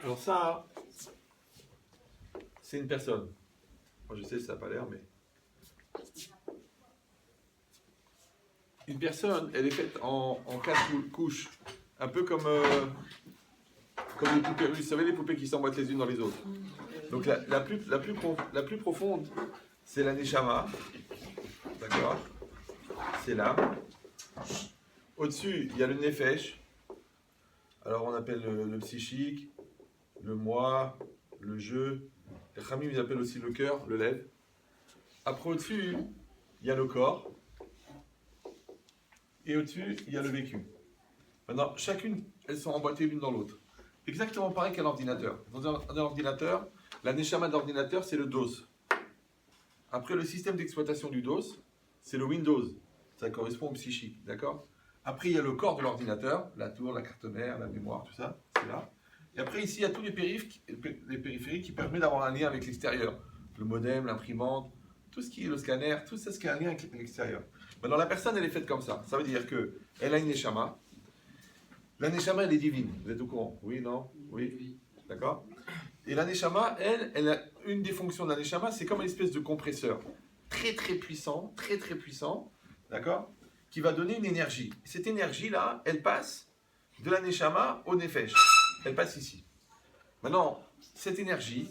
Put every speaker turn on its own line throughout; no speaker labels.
Alors ça, c'est une personne. Moi je sais, ça n'a pas l'air, mais... Une personne, elle est faite en 4 couches. Un peu comme les poupées russes. Vous savez, les poupées qui s'emboîtent les unes dans les autres. Donc la plus profonde, c'est la neshama. D'accord? C'est l'âme. Au-dessus, il y a le nefesh. Alors on appelle le psychique, le moi, le je. Les Khamim, ils appellent aussi le cœur, le lève. Après, au-dessus, il y a le corps. Et au-dessus, il y a le vécu. Maintenant, chacune, elles sont emboîtées l'une dans l'autre. Exactement pareil qu'un ordinateur. Dans un ordinateur, la neshama d'ordinateur, c'est le DOS. Après, le système d'exploitation du DOS, c'est le Windows. Ça correspond au psychique, d'accord? Après, il y a le corps de l'ordinateur, la tour, la carte mère, la mémoire, tout ça, c'est là. Et après, ici, il y a tous les périphériques qui permettent d'avoir un lien avec l'extérieur. Le modem, l'imprimante, tout ce qui est le scanner, tout ça, ce qui a un lien avec l'extérieur. Maintenant, la personne, elle est faite comme ça. Ça veut dire qu'elle a une neshama. La neshama, elle est divine. Vous êtes au courant? Oui, non? Oui? D'accord? Et la neshama, elle a une des fonctions de la neshama, c'est comme une espèce de compresseur. Très puissant, très puissant. D'accord? Qui va donner une énergie. Cette énergie-là, elle passe de la neshama au nefesh. Elle passe ici. Maintenant, cette énergie,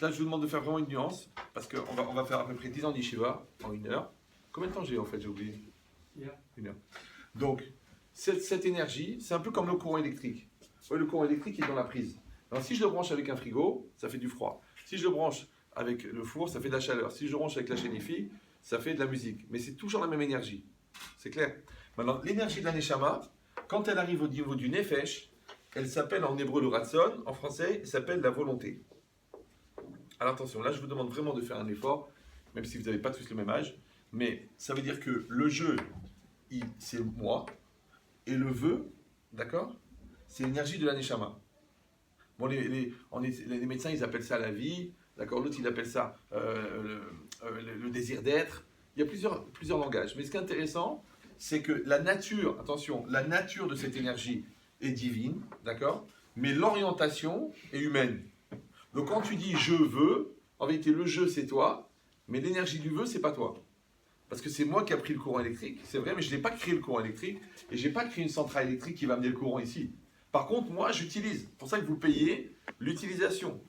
là je vous demande de faire vraiment une nuance, parce qu'on va faire à peu près 10 ans d'Yeshiva en 1 heure. Combien de temps j'ai en fait? J'ai oublié. 1 heure. Donc, cette énergie, c'est un peu comme le courant électrique. Oui, le courant électrique est dans la prise. Alors, si je le branche avec un frigo, ça fait du froid. Si je le branche avec le four, ça fait de la chaleur. Si je le branche avec la chaîne hi-fi, ça fait de la musique. Mais c'est toujours la même énergie. C'est clair? Maintenant, l'énergie de la neshama, quand elle arrive au niveau du nefesh, elle s'appelle en hébreu le ratson, en français, elle s'appelle la volonté. Alors attention, là je vous demande vraiment de faire un effort, même si vous n'avez pas tous le même âge, mais ça veut dire que le je, c'est moi, et le vœu, d'accord, c'est l'énergie de la neshama. Bon, les médecins, ils appellent ça la vie, d'accord, l'autre, il appelle ça le désir d'être. Il y a plusieurs langages. Mais ce qui est intéressant, c'est que la nature, attention, la nature de cette énergie est divine, d'accord, mais l'orientation est humaine. Donc quand tu dis je veux, en vérité, le je, c'est toi, mais l'énergie du vœu, c'est pas toi. Parce que c'est moi qui ai pris le courant électrique, c'est vrai, mais je n'ai pas créé le courant électrique, et je n'ai pas créé une centrale électrique qui va amener le courant ici. Par contre, moi, j'utilise. C'est pour ça que vous payez l'utilisation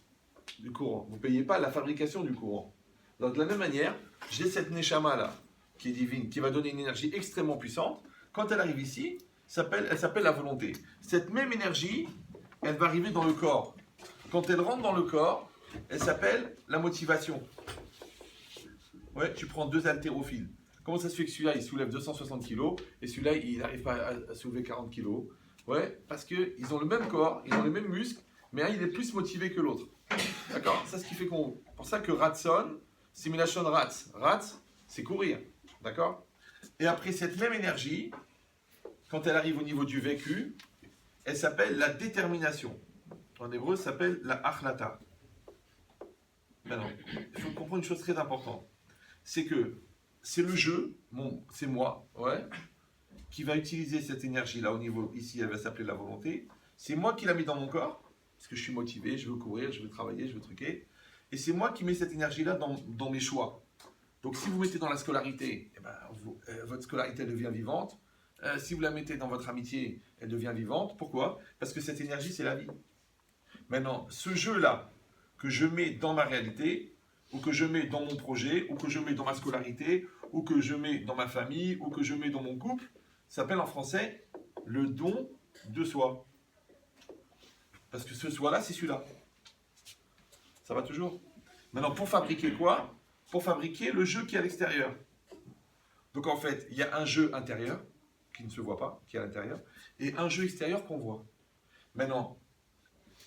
du courant. Vous ne payez pas la fabrication du courant. Donc, de la même manière, j'ai cette neshama-là, qui est divine, qui va donner une énergie extrêmement puissante. Quand elle arrive ici, elle s'appelle la volonté. Cette même énergie, elle va arriver dans le corps. Quand elle rentre dans le corps, elle s'appelle la motivation. Ouais, tu prends 2 haltérophiles. Comment ça se fait que celui-là, il soulève 260 kg et celui-là, il n'arrive pas à soulever 40 kg? Ouais, parce qu'ils ont le même corps, ils ont les mêmes muscles, mais un, il est plus motivé que l'autre. D'accord? C'est ce qui fait qu'on... C'est pour ça que ratson, simulation rats. Rats, c'est courir. D'accord? Et après cette même énergie, quand elle arrive au niveau du vécu, elle s'appelle la détermination. En hébreu, ça s'appelle la achlata. Maintenant, il faut comprendre une chose très importante. C'est que c'est le jeu, c'est moi, ouais, qui va utiliser cette énergie-là au niveau, ici, elle va s'appeler la volonté. C'est moi qui la mets dans mon corps, parce que je suis motivé, je veux courir, je veux travailler, je veux truquer. Et c'est moi qui mets cette énergie-là dans mes choix. Donc si vous mettez dans la scolarité, eh ben, votre scolarité elle devient vivante. Si vous la mettez dans votre amitié, elle devient vivante. Pourquoi? Parce que cette énergie, c'est la vie. Maintenant, ce jeu-là, que je mets dans ma réalité, ou que je mets dans mon projet, ou que je mets dans ma scolarité, ou que je mets dans ma famille, ou que je mets dans mon couple, s'appelle en français le don de soi. Parce que ce soi-là, c'est celui-là. Ça va toujours? Maintenant, pour fabriquer quoi? Pour fabriquer le jeu qui est à l'extérieur. Donc en fait, il y a un jeu intérieur, qui ne se voit pas, qui est à l'intérieur, et un jeu extérieur qu'on voit. Maintenant,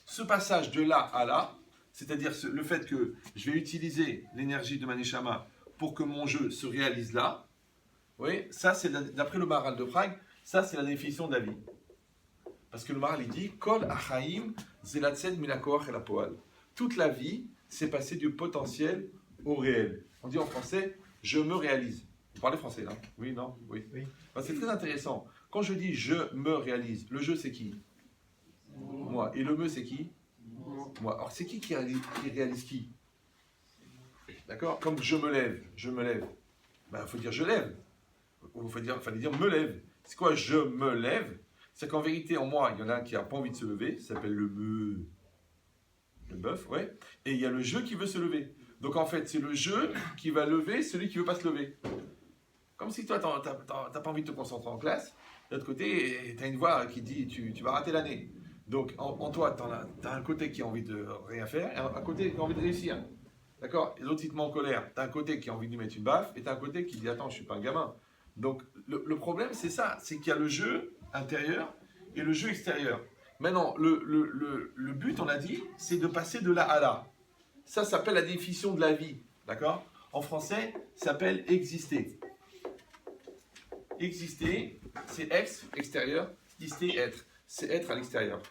ce passage de là à là, c'est-à-dire le fait que je vais utiliser l'énergie de ma neshama pour que mon jeu se réalise là, oui, ça c'est d'après le Maharal de Prague, ça c'est la définition de la vie. Parce que le Maharal il dit Kol achaim zelatzed minakoach el hapoal. Toute la vie, c'est passer du potentiel au réel. On dit en français, je me réalise. Vous parlez français là? Oui, non? Oui. Ben, c'est très intéressant. Quand je dis je me réalise, le je c'est qui? Moi. Et le me c'est qui? moi. Alors, c'est qui réalise qui? D'accord? Comme je me lève. Ben, il faut dire je lève. Il fallait dire me lève. C'est quoi je me lève? C'est qu'en vérité, en moi, il y en a un qui n'a pas envie de se lever, ça s'appelle le bœuf, ouais. Et il y a le je qui veut se lever. Donc en fait, c'est le je qui va lever celui qui ne veut pas se lever. Comme si toi, tu n'as pas envie de te concentrer en classe. De l'autre côté, tu as une voix qui dit tu vas rater l'année. Donc en toi, tu as un côté qui a envie de rien faire et un côté qui a envie de réussir. D'accord? Et l'autre, il te met en colère. Tu as un côté qui a envie de lui mettre une baffe et tu as un côté qui dit attends, je ne suis pas un gamin. Donc le problème, c'est ça. C'est qu'il y a le jeu intérieur et le jeu extérieur. Maintenant, le but, on a dit, c'est de passer de là à là. Ça s'appelle la définition de la vie. D'accord? En français, ça s'appelle exister. Exister, c'est extérieur. Ister, être. C'est être à l'extérieur.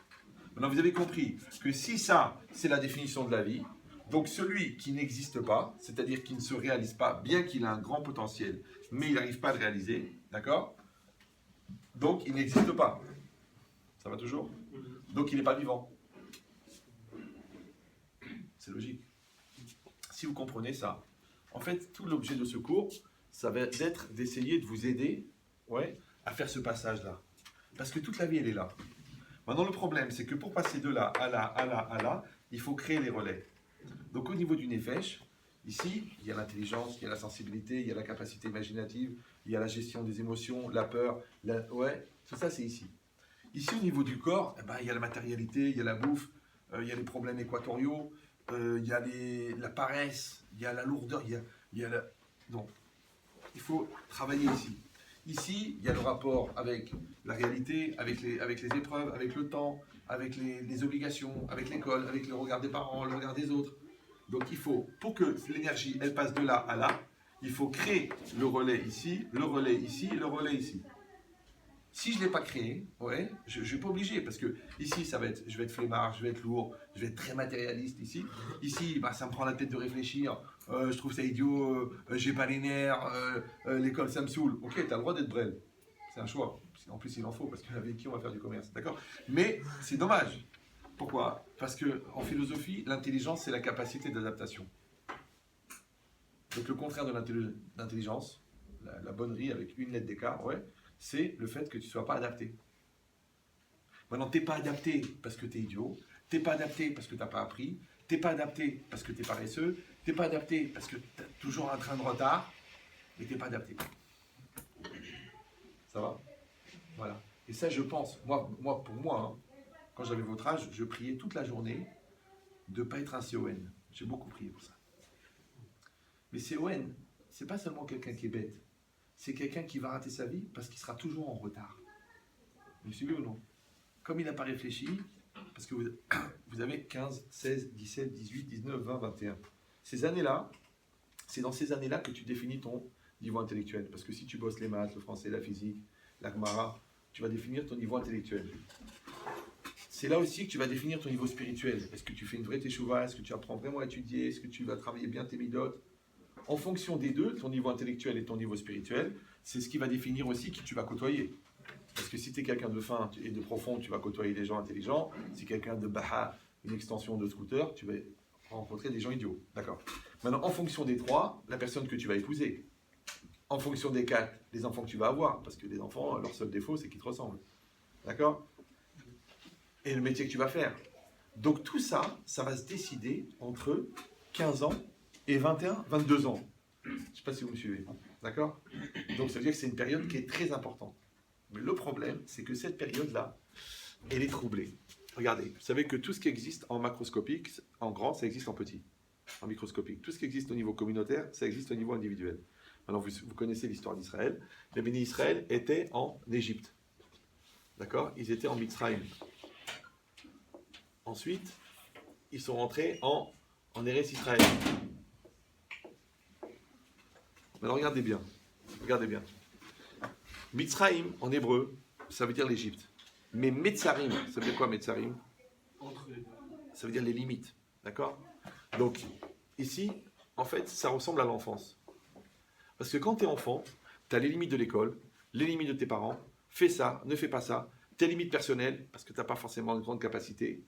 Maintenant, vous avez compris que si ça, c'est la définition de la vie, donc celui qui n'existe pas, c'est-à-dire qui ne se réalise pas, bien qu'il a un grand potentiel, mais il n'arrive pas à le réaliser, d'accord? Donc il n'existe pas. Ça va toujours? Donc il n'est pas vivant. C'est logique. Si vous comprenez ça, en fait, tout l'objet de ce cours, ça va être d'essayer de vous aider, ouais, à faire ce passage-là. Parce que toute la vie, elle est là. Maintenant, le problème, c'est que pour passer de là à là, à là, à là, il faut créer les relais. Donc au niveau du Nefesh, ici, il y a l'intelligence, il y a la sensibilité, il y a la capacité imaginative, il y a la gestion des émotions, la peur, ouais, tout ça c'est ici. Ici au niveau du corps, eh ben, il y a la matérialité, il y a la bouffe, il y a les problèmes équatoriaux, il y a la paresse, il y a la lourdeur, donc il faut travailler ici. Ici, il y a le rapport avec la réalité, avec les épreuves, avec le temps, avec les obligations, avec l'école, avec le regard des parents, le regard des autres. Donc il faut, pour que l'énergie, elle passe de là à là, il faut créer le relais ici, le relais ici, le relais ici. Si je ne l'ai pas créé, ouais, je ne suis pas obligé, parce que ici, je vais être flemmard, je vais être lourd, je vais être très matérialiste ici. Ici, bah, ça me prend la tête de réfléchir, je trouve ça idiot, j'ai pas les nerfs, l'école ça me saoule. Ok, tu as le droit d'être brel, c'est un choix. En plus, il en faut, parce qu'avec qui on va faire du commerce, d'accord? Mais c'est dommage. Pourquoi? Parce qu'en philosophie, l'intelligence, c'est la capacité d'adaptation. Donc le contraire de l'intelligence, la bonnerie avec une lettre d'écart, ouais, c'est le fait que tu ne sois pas adapté. Maintenant, tu n'es pas adapté parce que tu es idiot, tu n'es pas adapté parce que tu n'as pas appris, tu n'es pas adapté parce que tu es paresseux, tu n'es pas adapté parce que tu as toujours un train de retard, et tu n'es pas adapté. Ça va? Voilà. Et ça, je pense, pour moi, hein, quand j'avais votre âge, je priais toute la journée de ne pas être un CON. J'ai beaucoup prié pour ça. Mais CON, c'est pas seulement quelqu'un qui est bête, c'est quelqu'un qui va rater sa vie parce qu'il sera toujours en retard. Vous me suivez ou non? Comme il n'a pas réfléchi, parce que vous avez 15, 16, 17, 18, 19, 20, 21. Ces années-là, c'est dans ces années-là que tu définis ton niveau intellectuel. Parce que si tu bosses les maths, le français, la physique, la Gemara, tu vas définir ton niveau intellectuel. C'est là aussi que tu vas définir ton niveau spirituel. Est-ce que tu fais une vraie teshuva? Est-ce que tu apprends vraiment à étudier? Est-ce que tu vas travailler bien tes midotes? En fonction des deux, ton niveau intellectuel et ton niveau spirituel, c'est ce qui va définir aussi qui tu vas côtoyer. Parce que si tu es quelqu'un de fin et de profond, tu vas côtoyer des gens intelligents. Si quelqu'un de baha, une extension de scooter, tu vas rencontrer des gens idiots. D'accord. Maintenant, en fonction des trois, la personne que tu vas épouser. En fonction des quatre, les enfants que tu vas avoir. Parce que les enfants, leur seul défaut, c'est qu'ils te ressemblent. D'accord? Et le métier que tu vas faire. Donc tout ça, ça va se décider entre 15 ans et 21, 22 ans. Je ne sais pas si vous me suivez. D'accord? Donc ça veut dire que c'est une période qui est très importante. Mais le problème, c'est que cette période-là, elle est troublée. Regardez, vous savez que tout ce qui existe en macroscopique, en grand, ça existe en petit. En microscopique. Tout ce qui existe au niveau communautaire, ça existe au niveau individuel. Maintenant, vous connaissez l'histoire d'Israël. Les bénis Israël étaient en Égypte. D'accord? Ils étaient en Mitzrayim. Ensuite, ils sont rentrés en Eretz Israël. Maintenant, regardez bien. Regardez bien. Mitzrayim, en hébreu, ça veut dire l'Égypte. Mais Metzarim, ça veut dire quoi Metzarim? Ça veut dire les limites. D'accord? Donc, ici, en fait, ça ressemble à l'enfance. Parce que quand tu es enfant, tu as les limites de l'école, les limites de tes parents, fais ça, ne fais pas ça, tes limites personnelles, parce que tu n'as pas forcément une grande capacité.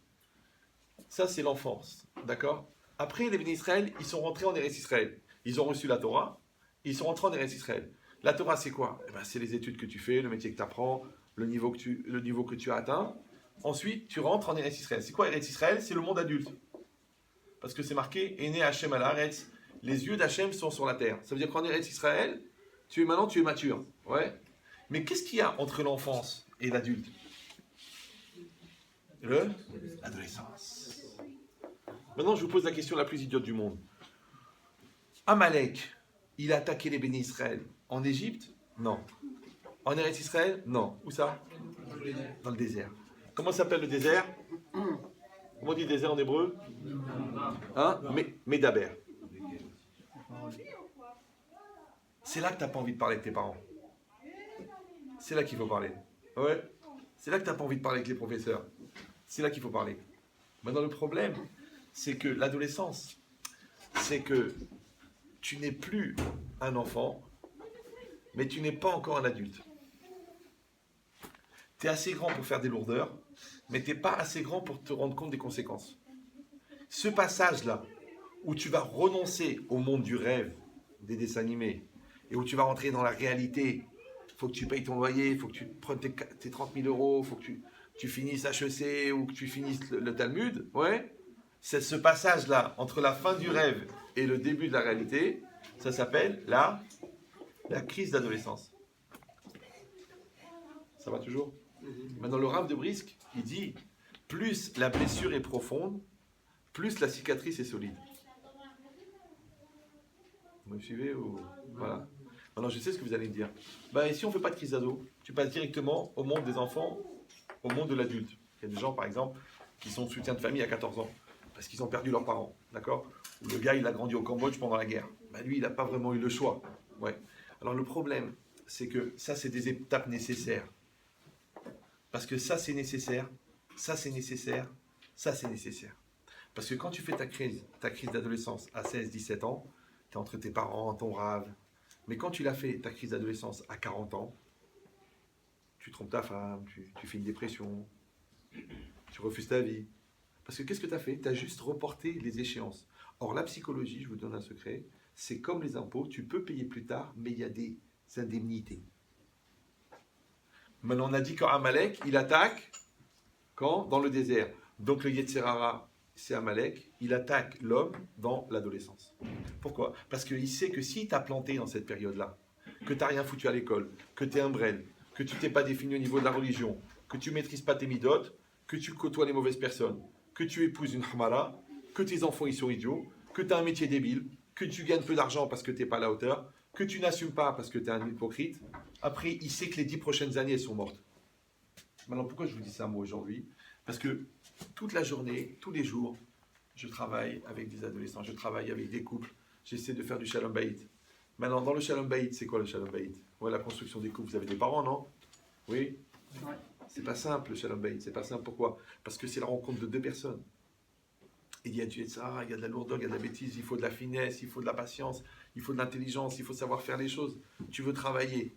Ça, c'est l'enfance. D'accord? Après, les bénis Israël, ils sont rentrés en Eretz Israël. Ils ont reçu la Torah. Ils sont rentrés en Eretz Israël. La Torah, c'est quoi? Eh ben, c'est les études que tu fais, le métier que tu apprends, le niveau que tu as atteint. Ensuite, tu rentres en Eretz Israël. C'est quoi Eretz Israël? C'est le monde adulte. Parce que c'est marqué, Ene Hachem al Haaretz. Les yeux d'Hachem sont sur la terre. Ça veut dire qu'en Eretz Israël, tu es mature. Ouais. Mais qu'est-ce qu'il y a entre l'enfance et l'adulte? L'adolescence. Maintenant, je vous pose la question la plus idiote du monde. Amalek, il a attaqué les bénis Israël en Égypte? Non. En Eretz Israël? Non. Où ça? Dans le désert. Comment s'appelle le désert? Comment on dit désert en hébreu? Hein? Médaber. C'est là que tu n'as pas envie de parler avec tes parents. C'est là qu'il faut parler. Ouais. C'est là que tu n'as pas envie de parler avec les professeurs. C'est là qu'il faut parler. Maintenant, le problème, c'est que l'adolescence, c'est que tu n'es plus un enfant, mais tu n'es pas encore un adulte. Tu es assez grand pour faire des lourdeurs, mais tu n'es pas assez grand pour te rendre compte des conséquences. Ce passage-là, où tu vas renoncer au monde du rêve, des dessins animés, et où tu vas rentrer dans la réalité, il faut que tu payes ton loyer, il faut que tu prennes tes 30 000 euros, il faut que tu finisses HEC ou que tu finisses le Talmud, ouais. C'est ce passage-là, entre la fin du rêve et le début de la réalité, ça s'appelle la crise d'adolescence. Ça va toujours? Maintenant, le Rav de Brisk, il dit, plus la blessure est profonde, plus la cicatrice est solide. Vous me suivez ou... Voilà. Maintenant, je sais ce que vous allez me dire. Ben, et si on ne fait pas de crise d'ado, tu passes directement au monde des enfants, au monde de l'adulte. Il y a des gens, par exemple, qui sont soutien de famille à 14 ans, parce qu'ils ont perdu leurs parents, d'accord? Ou le gars, il a grandi au Cambodge pendant la guerre. Ben, lui, il n'a pas vraiment eu le choix. Ouais. Alors, le problème, c'est que ça, c'est des étapes nécessaires. Parce que ça, c'est nécessaire, ça, c'est nécessaire, ça, c'est nécessaire. Parce que quand tu fais ta crise d'adolescence à 16-17 ans, tu es entre tes parents, ton rave. Mais quand tu l'as fait, ta crise d'adolescence à 40 ans, tu trompes ta femme, tu fais une dépression, tu refuses ta vie. Parce que qu'est-ce que tu as fait? Tu as juste reporté les échéances. Or, la psychologie, je vous donne un secret, c'est comme les impôts, tu peux payer plus tard, mais il y a des indemnités. Maintenant, on a dit qu'Amalek, il attaque quand? Dans le désert. Donc le Yetzer Hara, c'est Amalek, il attaque l'homme dans l'adolescence. Pourquoi? Parce qu'il sait que s'il t'a planté dans cette période-là, que tu n'as rien foutu à l'école, que tu es un brel, que tu t'es pas défini au niveau de la religion, que tu maîtrises pas tes midotes, que tu côtoies les mauvaises personnes, que tu épouses une hamara, que tes enfants ils sont idiots, que tu as un métier débile, que tu gagnes peu d'argent parce que tu n'es pas à la hauteur, que tu n'assumes pas parce que tu es un hypocrite, après il sait que les 10 prochaines années elles sont mortes. Maintenant pourquoi je vous dis ça moi aujourd'hui? Parce que toute la journée, tous les jours, je travaille avec des adolescents, je travaille avec des couples, j'essaie de faire du shalom bayit. Maintenant, dans le shalom bayit, c'est quoi le shalom bayit? Ouais, la construction des couples, vous avez des parents, non? Oui? Ouais. C'est pas simple le shalom bayit, c'est pas simple. Pourquoi? Parce que c'est la rencontre de deux personnes. Et il y a du ça, il y a de la lourdeur, il y a de la bêtise, il faut de la finesse, il faut de la patience, il faut de l'intelligence, il faut savoir faire les choses. Tu veux travailler.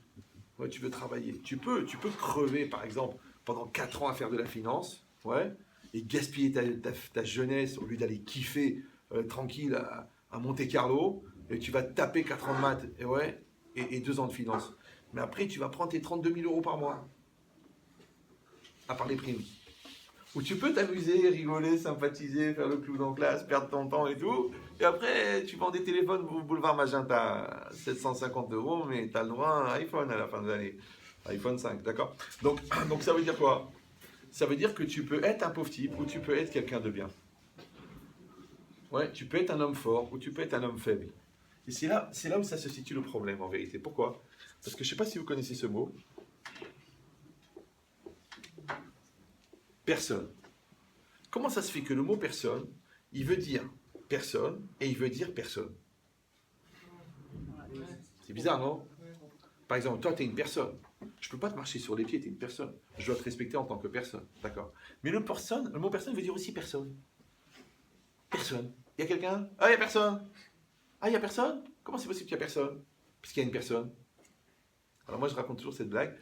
Ouais, tu veux travailler. Tu peux crever, par exemple, pendant 4 ans à faire de la finance, ouais, et gaspiller ta jeunesse au lieu d'aller kiffer tranquille à Monte Carlo, et tu vas taper 4 ans de maths et 2 ans de finance. Mais après, tu vas prendre tes 32 000 euros par mois, à part les primes. Où tu peux t'amuser, rigoler, sympathiser, faire le clown en classe, perdre ton temps et tout. Et après, tu vends des téléphones boulevard Magenta à 750 euros, mais tu as le droit à un iPhone à la fin de l'année. iPhone 5, d'accord? Donc ça veut dire quoi? Ça veut dire que tu peux être un pauvre type ou tu peux être quelqu'un de bien. Ouais, tu peux être un homme fort ou tu peux être un homme faible. Et c'est là où ça se situe le problème en vérité. Pourquoi? Parce que je ne sais pas si vous connaissez ce mot. Personne. Comment ça se fait que le mot personne, il veut dire personne et il veut dire personne? C'est bizarre, non? Par exemple, toi, tu es une personne. Je ne peux pas te marcher sur les pieds, tu es une personne. Je dois te respecter en tant que personne. D'accord? Mais le mot personne veut dire aussi personne. Personne. Il y a quelqu'un? Ah, il n'y a personne. Ah, il n'y a personne? Comment c'est possible qu'il n'y a personne? Puisqu'il y a une personne. Alors moi, je raconte toujours cette blague.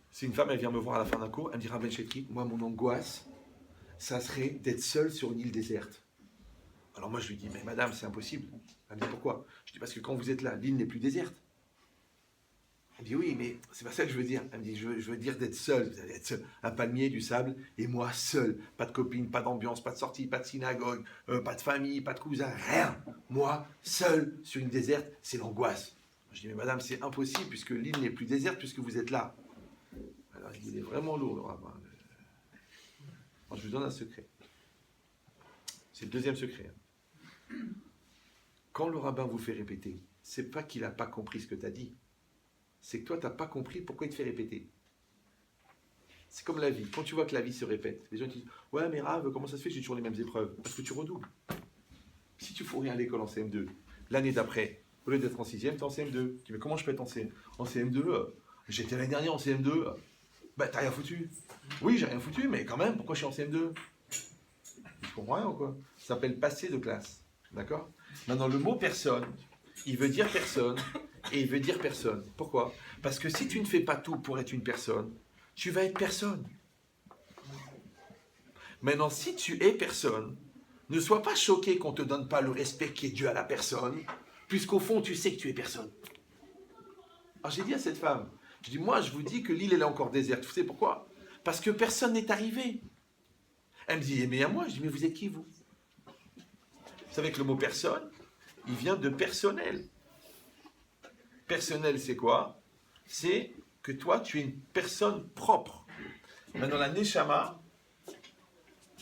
C'est une femme, elle vient me voir à la fin d'un cours, elle me dit, Rabbi Chetri, moi, mon angoisse, ça serait d'être seul sur une île déserte. Alors moi je lui dis, mais madame, c'est impossible. Elle me dit, pourquoi? Je dis, parce que quand vous êtes là, l'île n'est plus déserte. Elle me dit, oui, mais c'est pas ça que je veux dire. Elle me dit, je veux dire d'être seul. Vous allez être seul. Un palmier, du sable, et moi seul. Pas de copine, pas d'ambiance, pas de sortie, pas de synagogue, pas de famille, pas de cousin, rien. Moi, seul, sur une déserte, c'est l'angoisse. Je dis, mais madame, c'est impossible, puisque l'île n'est plus déserte, puisque vous êtes là. Alors il est vraiment lourd, le rabbin. Alors, je vous donne un secret. C'est le deuxième secret. Quand le rabbin vous fait répéter, c'est pas qu'il n'a pas compris ce que tu as dit. C'est que toi, tu n'as pas compris pourquoi il te fait répéter. C'est comme la vie. Quand tu vois que la vie se répète, les gens te disent « Ouais, mais Rav, comment ça se fait que j'ai toujours les mêmes épreuves ?» Parce que tu redoubles. Si tu ne fous rien à l'école en CM2, l'année d'après, au lieu d'être en 6e, tu es en CM2. Tu dis « Mais comment je peux être en CM2 J'étais l'année dernière en CM2. » Bah, t'as rien foutu. Oui, j'ai rien foutu, mais quand même, pourquoi je suis en CM2 ? Tu comprends rien ou quoi ? Ça s'appelle passer de classe. D'accord ? Maintenant, le mot personne, il veut dire personne et il veut dire personne. Pourquoi ? Parce que si tu ne fais pas tout pour être une personne, tu vas être personne. Maintenant, si tu es personne, ne sois pas choqué qu'on ne te donne pas le respect qui est dû à la personne, puisqu'au fond, tu sais que tu es personne. Alors j'ai dit à cette femme, je dis, moi, je vous dis que l'île, elle est encore déserte. Vous savez pourquoi ? Parce que personne n'est arrivé. Elle me dit, mais à moi, je dis, mais vous êtes qui, vous ? Vous savez que le mot personne, il vient de personnel. Personnel, c'est quoi ? C'est que toi, tu es une personne propre. Maintenant, la Neshama,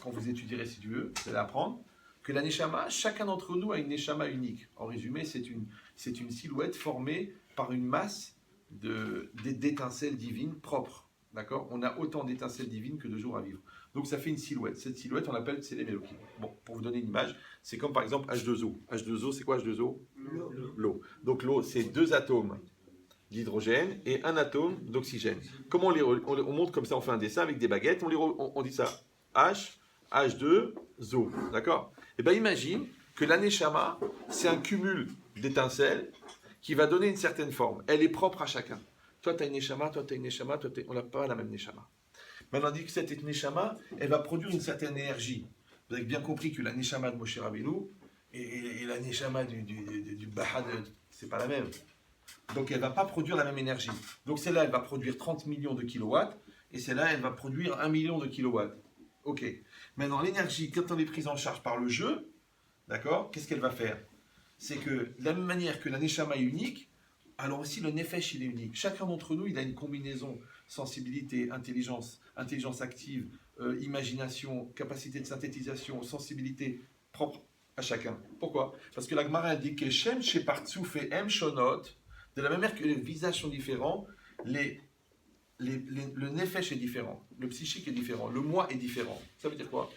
quand vous étudierez si tu veux, vous allez apprendre que la Neshama, chacun d'entre nous a une Neshama unique. En résumé, c'est une silhouette formée par une masse d'étincelles divines propres. D'accord ? On a autant d'étincelles divines que de jours à vivre. Donc ça fait une silhouette. Cette silhouette, on l'appelle Tselem Elohim. Bon, pour vous donner une image, c'est comme par exemple H2O. H2O, c'est quoi H2O ? L'eau. Donc l'eau, c'est 2 atomes d'hydrogène et 1 atome d'oxygène. Comment on montre comme ça, on fait un dessin avec des baguettes, on dit ça H, H2O. D'accord ? Et bien imagine que la Neshama, c'est un cumul d'étincelles qui va donner une certaine forme. Elle est propre à chacun. Toi, tu as une Neshama, toi, tu as une Neshama, on n'a pas la même Neshama. Maintenant, on dit que cette Neshama, elle va produire une certaine énergie. Vous avez bien compris que la Neshama de Moshe Rabbeinu et la Neshama du Bahad, c'est pas la même. Donc, elle ne va pas produire la même énergie. Donc, celle-là, elle va produire 30 millions de kilowatts, et celle-là, elle va produire 1 million de kilowatts. Ok. Maintenant, l'énergie, quand on est prise en charge par le jeu, d'accord, qu'est-ce qu'elle va faire ? C'est que, de la même manière que la Neshama est unique, alors aussi le Nefesh, il est unique. Chacun d'entre nous, il a une combinaison sensibilité, intelligence active, imagination, capacité de synthétisation, sensibilité propre à chacun. Pourquoi ? Parce que la Gemara dit que Shem Shepartsouf et Em Shonot, de la même manière que les visages sont différents, le Nefesh est différent, le psychique est différent, le moi est différent. Ça veut dire quoi ?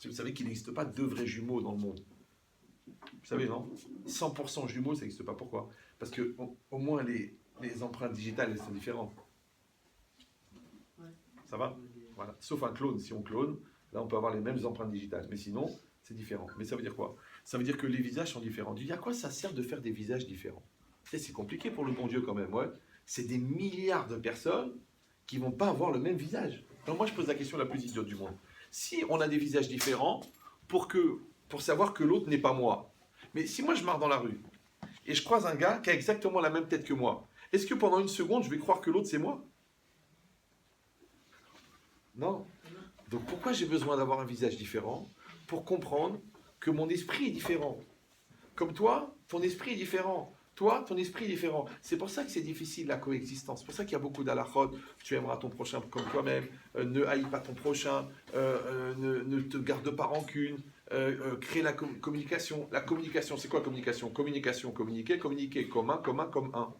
Vous savez qu'il n'existe pas 2 vrais jumeaux dans le monde. Vous savez, non ? 100% jumeaux, ça n'existe pas. Pourquoi ? Parce que au moins les empreintes digitales, elles sont différentes. Ça va ? Voilà. Sauf un clone. Si on clone, là, on peut avoir les mêmes empreintes digitales. Mais sinon, c'est différent. Mais ça veut dire quoi ? Ça veut dire que les visages sont différents. Il y a quoi ça sert de faire des visages différents ? C'est compliqué pour le bon Dieu quand même. Ouais. C'est des milliards de personnes qui ne vont pas avoir le même visage. Donc moi, je pose la question la plus idiote du monde. Si on a des visages différents, pour savoir que l'autre n'est pas moi. Mais si moi, je marche dans la rue et je croise un gars qui a exactement la même tête que moi, est-ce que pendant une seconde, je vais croire que l'autre, c'est moi ? Non. Donc pourquoi j'ai besoin d'avoir un visage différent ? Pour comprendre que mon esprit est différent. Comme toi, ton esprit est différent. Toi, ton esprit est différent. C'est pour ça que c'est difficile la coexistence. C'est pour ça qu'il y a beaucoup d'halachot. Tu aimeras ton prochain comme toi-même. Ne haïs pas ton prochain. Ne te garde pas rancune. Crée la communication. La communication, c'est quoi communication ? Communication, communiquer, communiquer. Comme un.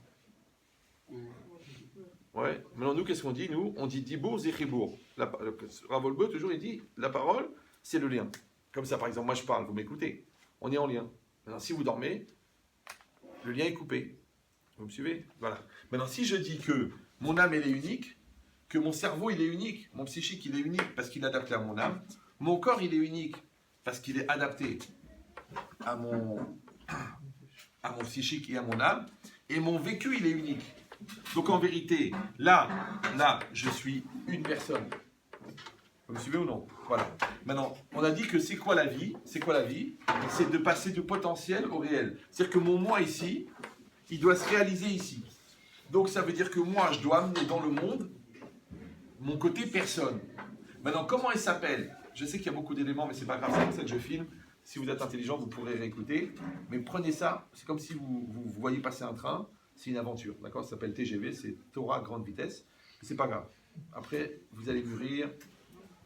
Ouais. Maintenant, nous, qu'est-ce qu'on dit ? Nous, on dit dibour, zechibour. Rav Wolbe, toujours, il dit, la parole, c'est le lien. Comme ça, par exemple, moi, je parle, vous m'écoutez. On est en lien. Maintenant, si vous dormez, le lien est coupé. Vous me suivez ? Voilà. Maintenant, si je dis que mon âme, elle est unique, que mon cerveau, il est unique, mon psychique, il est unique parce qu'il est adapté à mon âme, mon corps, il est unique parce qu'il est adapté à mon psychique et à mon âme, et mon vécu, il est unique. Donc en vérité, là, je suis une personne. Vous me suivez ou non? Voilà. Maintenant, on a dit que c'est quoi la vie? C'est quoi la vie? C'est de passer du potentiel au réel. C'est-à-dire que mon moi ici, il doit se réaliser ici. Donc ça veut dire que moi, je dois amener dans le monde mon côté personne. Maintenant, comment il s'appelle? Je sais qu'il y a beaucoup d'éléments, mais c'est pas grave, c'est pour ça que je filme. Si vous êtes intelligent, vous pourrez réécouter. Mais prenez ça, c'est comme si vous voyez passer un train, c'est une aventure. D'accord? Ça s'appelle TGV, c'est Torah grande vitesse. C'est pas grave. Après, vous allez mûrir.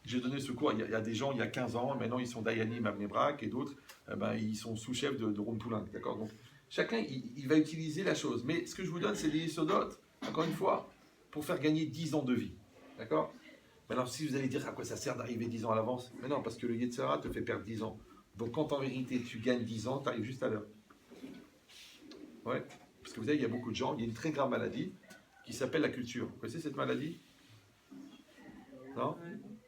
J'ai donné ce cours, il y a des gens il y a 15 ans, maintenant ils sont Dayanim à Bnei-Brak et d'autres, ils sont sous-chefs de Ron Poulain, d'accord? Donc chacun, il va utiliser la chose. Mais ce que je vous donne, c'est des isodotes, encore une fois, pour faire gagner 10 ans de vie, d'accord? Maintenant, si vous allez dire à quoi ça sert d'arriver 10 ans à l'avance, mais non, parce que le Yetzirah te fait perdre 10 ans. Donc quand en vérité tu gagnes 10 ans, tu arrives juste à l'heure. Ouais, parce que vous savez, il y a beaucoup de gens, il y a une très grave maladie qui s'appelle la culture. Vous connaissez cette maladie? Non?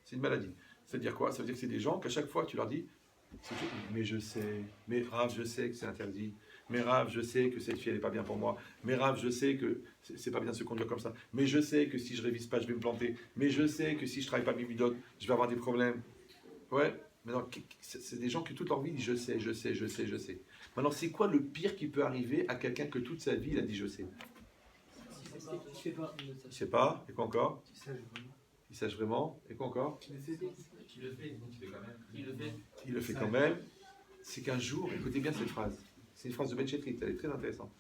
C'est une maladie. C'est-à-dire quoi? Ça veut dire que c'est des gens qu'à chaque fois tu leur dis mais je sais, mais Rav, je sais que c'est interdit, mais Rav, je sais que cette fille elle n'est pas bien pour moi, mais Rav, je sais que c'est pas bien de se conduire comme ça, mais je sais que si je révise pas je vais me planter, mais je sais que si je travaille pas mes midotes je vais avoir des problèmes. Ouais, maintenant c'est des gens qui toute leur vie disent je sais, je sais, je sais, je sais. Maintenant c'est quoi le pire qui peut arriver à quelqu'un que toute sa vie il a dit je sais? Il sait pas, et quoi encore? Il sache vraiment, et quoi encore?
Qui le fait, donc il fait quand même.
Il le fait quand même. C'est qu'un jour, écoutez bien cette phrase, c'est une phrase de Ben Chetrit, elle est très intéressante.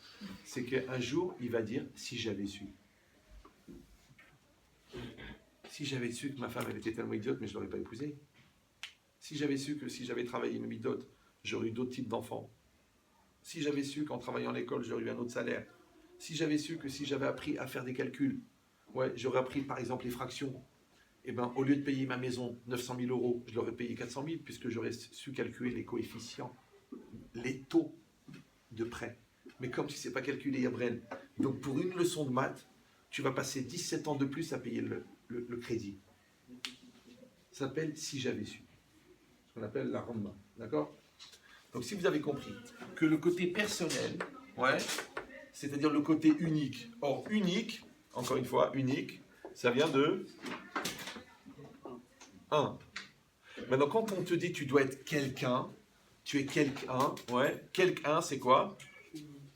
C'est qu'un jour, il va dire si j'avais su. Si j'avais su que ma femme elle était tellement idiote, mais je ne l'aurais pas épousée. Si j'avais su que si j'avais travaillé mes midotes, j'aurais eu d'autres types d'enfants. Si j'avais su qu'en travaillant à l'école, j'aurais eu un autre salaire. Si j'avais su que si j'avais appris à faire des calculs, ouais, j'aurais appris par exemple les fractions. Eh ben, au lieu de payer ma maison 900 000 euros, je l'aurais payé 400 000 puisque j'aurais su calculer les coefficients, les taux de prêt. Mais comme tu ne sais pas calculer, Yabrel, donc pour une leçon de maths, tu vas passer 17 ans de plus à payer le crédit. Ça s'appelle si j'avais su. Ce qu'on appelle la ramba. D'accord? Donc si vous avez compris que le côté personnel, ouais, c'est-à-dire le côté unique. Or, unique, encore une fois, unique, ça vient de 1. Maintenant, quand on te dit tu dois être quelqu'un, tu es quelqu'un, ouais, quelqu'un c'est quoi?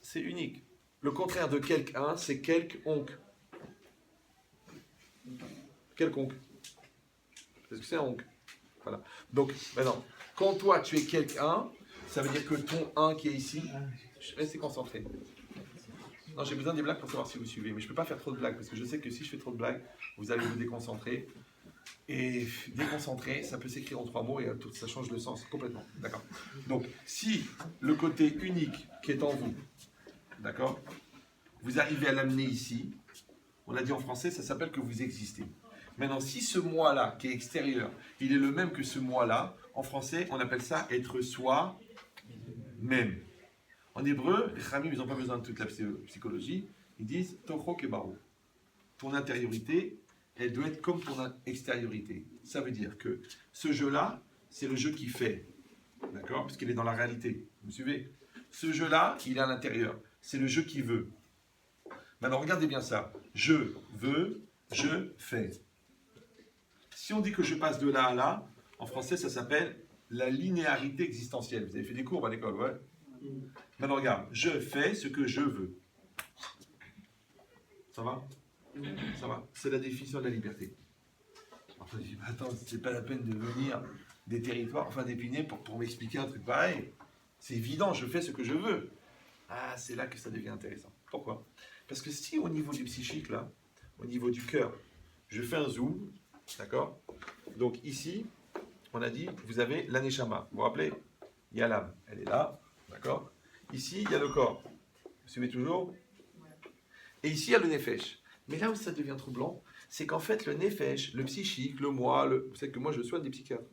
C'est unique. Le contraire de quelqu'un, c'est quelconque. Quelconque. Parce que c'est un oncle. Voilà. Donc, maintenant, quand toi tu es quelqu'un, ça veut dire que ton 1 qui est ici, restez concentré. Non, j'ai besoin des blagues pour savoir si vous suivez, mais je ne peux pas faire trop de blagues, parce que je sais que si je fais trop de blagues, vous allez vous déconcentrer. Et déconcentré, ça peut s'écrire en 3 mots et ça change le sens complètement. D'accord? Donc, si le côté unique qui est en vous, d'accord, vous arrivez à l'amener ici, on a dit en français, ça s'appelle que vous existez. Maintenant, si ce moi-là, qui est extérieur, il est le même que ce moi-là, en français, on appelle ça être soi-même. En hébreu, les Khamim, ils n'ont pas besoin de toute la psychologie, ils disent Tocho Kebaru. Ton intériorité, elle doit être comme ton extériorité. Ça veut dire que ce jeu-là, c'est le jeu qui fait. D'accord? Parce qu'il est dans la réalité. Vous me suivez? Ce jeu-là, il est à l'intérieur. C'est le jeu qui veut. Maintenant, regardez bien ça. Je veux, je fais. Si on dit que je passe de là à là, en français, ça s'appelle la linéarité existentielle. Vous avez fait des cours à l'école, ouais? Maintenant, regarde. Je fais ce que je veux. Ça va? Ça va? C'est la définition de la liberté. Enfin, je dis, attends, c'est pas la peine de venir des territoires, enfin d'Épinay pour m'expliquer un truc pareil. C'est évident, je fais ce que je veux. Ah, c'est là que ça devient intéressant. Pourquoi? Parce que si au niveau du psychique, là, au niveau du cœur, je fais un zoom, d'accord? Donc ici, on a dit, vous avez l'aneshama. Vous vous rappelez? Il y a l'âme, elle est là, d'accord? Ici, il y a le corps. Vous suivez toujours? Et ici, il y a le nefesh. Mais là où ça devient troublant, c'est qu'en fait, le nefesh, le psychique, le moi, vous savez que moi, je soigne des psychiatres.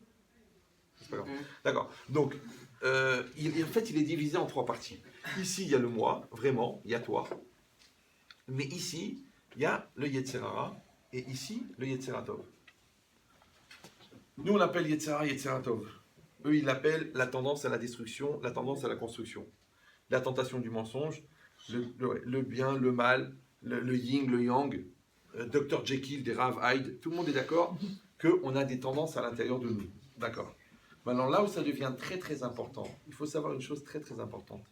C'est pas grave. D'accord. Donc, en fait, il est divisé en 3 parties. Ici, il y a le moi, vraiment, il y a toi. Mais ici, il y a le Yetzirara, et ici, le Yetziratov. Nous, on l'appelle Yetzirara, Yetziratov. Eux, ils l'appellent la tendance à la destruction, la tendance à la construction. La tentation du mensonge, le bien, le mal, le yin, le yang, Dr. Jekyll, des Rav Hyde, tout le monde est d'accord qu'on a des tendances à l'intérieur de nous. D'accord. Maintenant, là où ça devient très très important, il faut savoir une chose très très importante,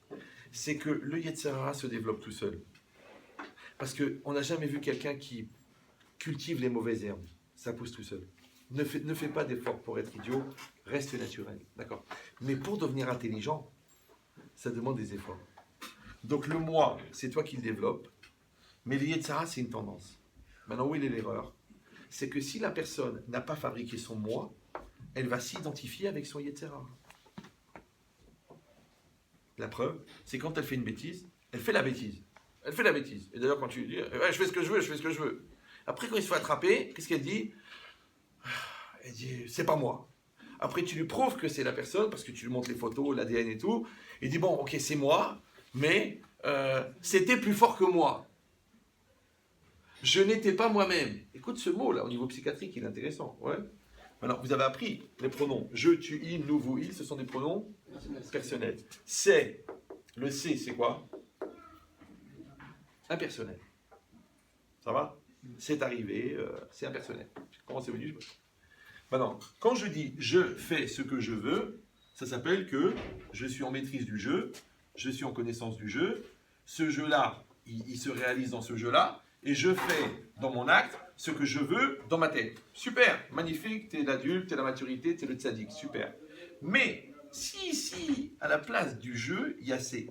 c'est que le Yetzer Hara se développe tout seul. Parce qu'on n'a jamais vu quelqu'un qui cultive les mauvaises herbes. Ça pousse tout seul. Ne fais pas d'effort pour être idiot, reste naturel. D'accord. Mais pour devenir intelligent, ça demande des efforts. Donc le moi, c'est toi qui le développes, mais le Yetzer Hara, c'est une tendance. Maintenant, où est l'erreur? C'est que si la personne n'a pas fabriqué son moi, elle va s'identifier avec son Yetzer Hara. La preuve, c'est quand elle fait une bêtise, elle fait la bêtise. Elle fait la bêtise. Et d'ailleurs, quand tu lui dis, ouais, je fais ce que je veux, je fais ce que je veux. Après, quand il se fait attraper, qu'est-ce qu'elle dit? Elle dit, c'est pas moi. Après, tu lui prouves que c'est la personne, parce que tu lui montres les photos, l'ADN et tout. Il dit, bon, ok, c'est moi, mais c'était plus fort que moi. Je n'étais pas moi-même. Écoute ce mot-là, au niveau psychiatrique, il est intéressant. Ouais. Alors, vous avez appris les pronoms. Je, tu, il, nous, vous, il, ce sont des pronoms personnels. C'est, le c'est, c'est quoi? Impersonnel. Ça va? C'est arrivé, c'est impersonnel. Comment c'est venu? Maintenant, quand je dis je fais ce que je veux, ça s'appelle que je suis en maîtrise du jeu, je suis en connaissance du jeu, ce jeu-là, il se réalise dans ce jeu-là, et je fais dans mon acte ce que je veux dans ma tête. Super, magnifique, t'es l'adulte, t'es la maturité, t'es le tzaddik, super. Mais si ici, à la place du jeu, il y a c'est.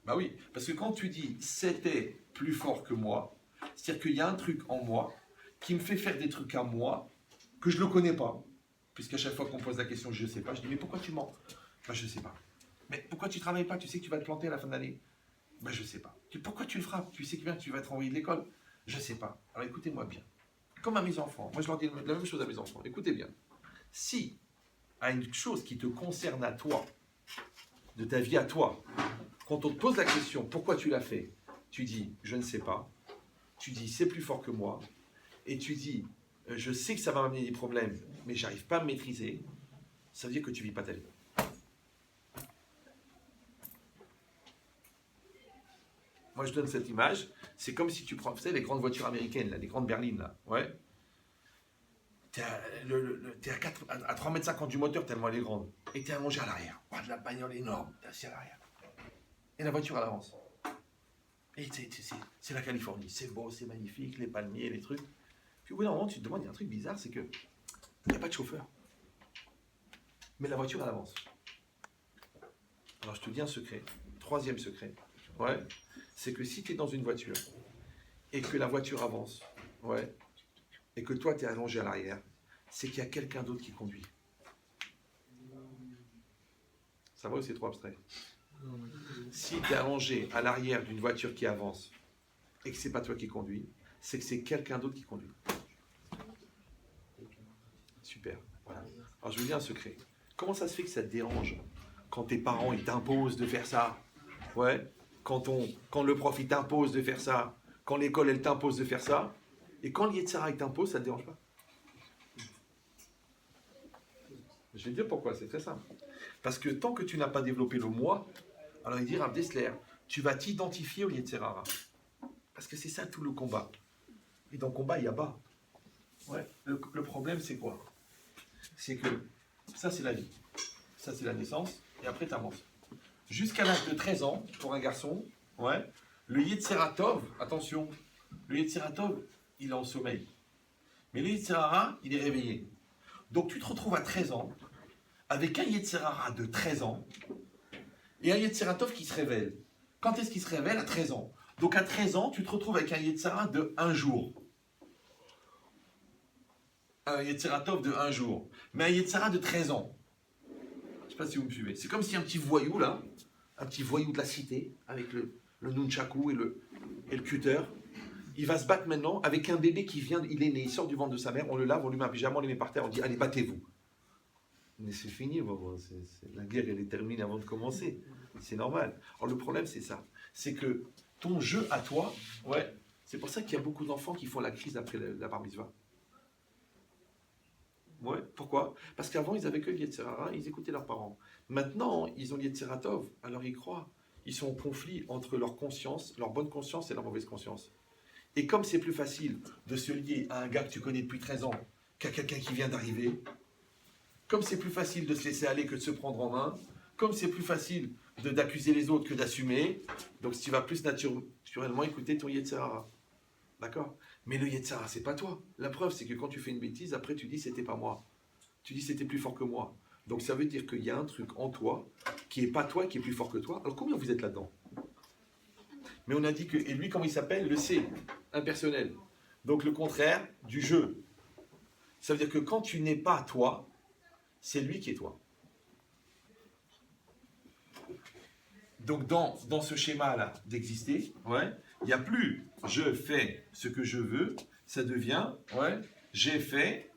Bah oui, parce que quand tu dis c'était plus fort que moi, c'est-à-dire qu'il y a un truc en moi qui me fait faire des trucs à moi que je ne le connais pas. Puisqu'à chaque fois qu'on pose la question je ne sais pas, je dis mais pourquoi tu mens? Bah je ne sais pas. Mais pourquoi tu ne travailles pas? Tu sais que tu vas te planter à la fin de l'année? Bah je ne sais pas. Pourquoi tu le frappes? Tu sais bien que tu vas être renvoyé de l'école? Je ne sais pas. Alors écoutez-moi bien. Comme à mes enfants, moi je leur dis la même chose à mes enfants. Écoutez bien. Si à une chose qui te concerne à toi, de ta vie à toi, quand on te pose la question pourquoi tu l'as fait, tu dis je ne sais pas, tu dis c'est plus fort que moi, et tu dis je sais que ça va m'amener des problèmes, mais j'arrive pas à me maîtriser, ça veut dire que tu vis pas ta vie. Moi je donne cette image, c'est comme si tu prends, vous savez, les grandes voitures américaines, là, les grandes berlines, là, ouais. T'es à 3,50 m du moteur tellement elle est grande, et t'es allongé à l'arrière, de la bagnole énorme, t'es assis à l'arrière. Et la voiture elle avance. Et c'est la Californie, c'est beau, c'est magnifique, les palmiers, les trucs. Puis au bout d'un moment, tu te demandes, il y a un truc bizarre, c'est que il n'y a pas de chauffeur. Mais la voiture elle avance. Alors je te dis un secret, troisième secret, ouais, c'est que si tu es dans une voiture et que la voiture avance, ouais, et que toi tu es allongé à l'arrière, c'est qu'il y a quelqu'un d'autre qui conduit. Ça va ou c'est trop abstrait? Si tu es allongé à l'arrière d'une voiture qui avance et que c'est pas toi qui conduis, c'est que c'est quelqu'un d'autre qui conduit. Super. Voilà. Alors je vous dis un secret. Comment ça se fait que ça te dérange quand tes parents ils t'imposent de faire ça? Ouais. Quand le prof il t'impose de faire ça, quand l'école elle t'impose de faire ça, et quand le Yetzer Hara il t'impose, ça te dérange pas? Je vais te dire pourquoi, c'est très simple. Parce que tant que tu n'as pas développé le moi, alors il dit Rav Dessler, tu vas t'identifier au Yetzer Hara. Parce que c'est ça tout le combat. Et dans le combat, il y a bas. Ouais. Le problème, c'est quoi? C'est que ça, c'est la vie. Ça, c'est la naissance. Et après, tu avances. Jusqu'à l'âge de 13 ans, pour un garçon, ouais, le Yetzer Hara Tov, attention, le Yetzer Hara Tov, il est en sommeil. Mais le Yetzer Hara, il est réveillé. Donc, tu te retrouves à 13 ans, avec un Yetzer Hara de 13 ans, et un Yetzer Hara Tov qui se révèle. Quand est-ce qu'il se révèle? À 13 ans. Donc, à 13 ans, tu te retrouves avec un Yetzer Hara de 1 jour. Un Yetzer Hara Tov de 1 jour. Mais un Yetzer Hara de 13 ans. Je ne sais pas si vous me suivez. C'est comme si un petit voyou, là, un petit voyou de la cité, avec le nunchaku et le cutter, il va se battre maintenant avec un bébé qui vient, il est né, il sort du ventre de sa mère, on le lave, on lui met un pyjama, on le met par terre, on dit allez, battez-vous. Mais c'est fini, la guerre elle est terminée avant de commencer. C'est normal. Alors le problème c'est ça. C'est que ton jeu à toi, ouais, c'est pour ça qu'il y a beaucoup d'enfants qui font la crise après la bar mitzvah. Ouais, pourquoi? Parce qu'avant ils avaient que le Yetzer Hara, ils écoutaient leurs parents. Maintenant, ils ont le Yetzer Hara Tov, alors ils croient. Ils sont en conflit entre leur conscience, leur bonne conscience et leur mauvaise conscience. Et comme c'est plus facile de se lier à un gars que tu connais depuis 13 ans, qu'à quelqu'un qui vient d'arriver. Comme c'est plus facile de se laisser aller que de se prendre en main, comme c'est plus facile d'accuser les autres que d'assumer, donc tu vas plus naturellement écouter ton Yetzirah. D'accord? Mais le Yetzirah, c'est pas toi. La preuve, c'est que quand tu fais une bêtise, après tu dis c'était pas moi. Tu dis c'était plus fort que moi. Donc ça veut dire qu'il y a un truc en toi qui est pas toi, qui est plus fort que toi. Alors combien vous êtes là-dedans? Mais on a dit que, et lui comment il s'appelle? Le C, impersonnel. Donc le contraire du jeu. Ça veut dire que quand tu n'es pas toi, c'est lui qui est toi. Donc dans ce schéma-là d'exister, il n'y a plus je fais ce que je veux, ça devient j'ai fait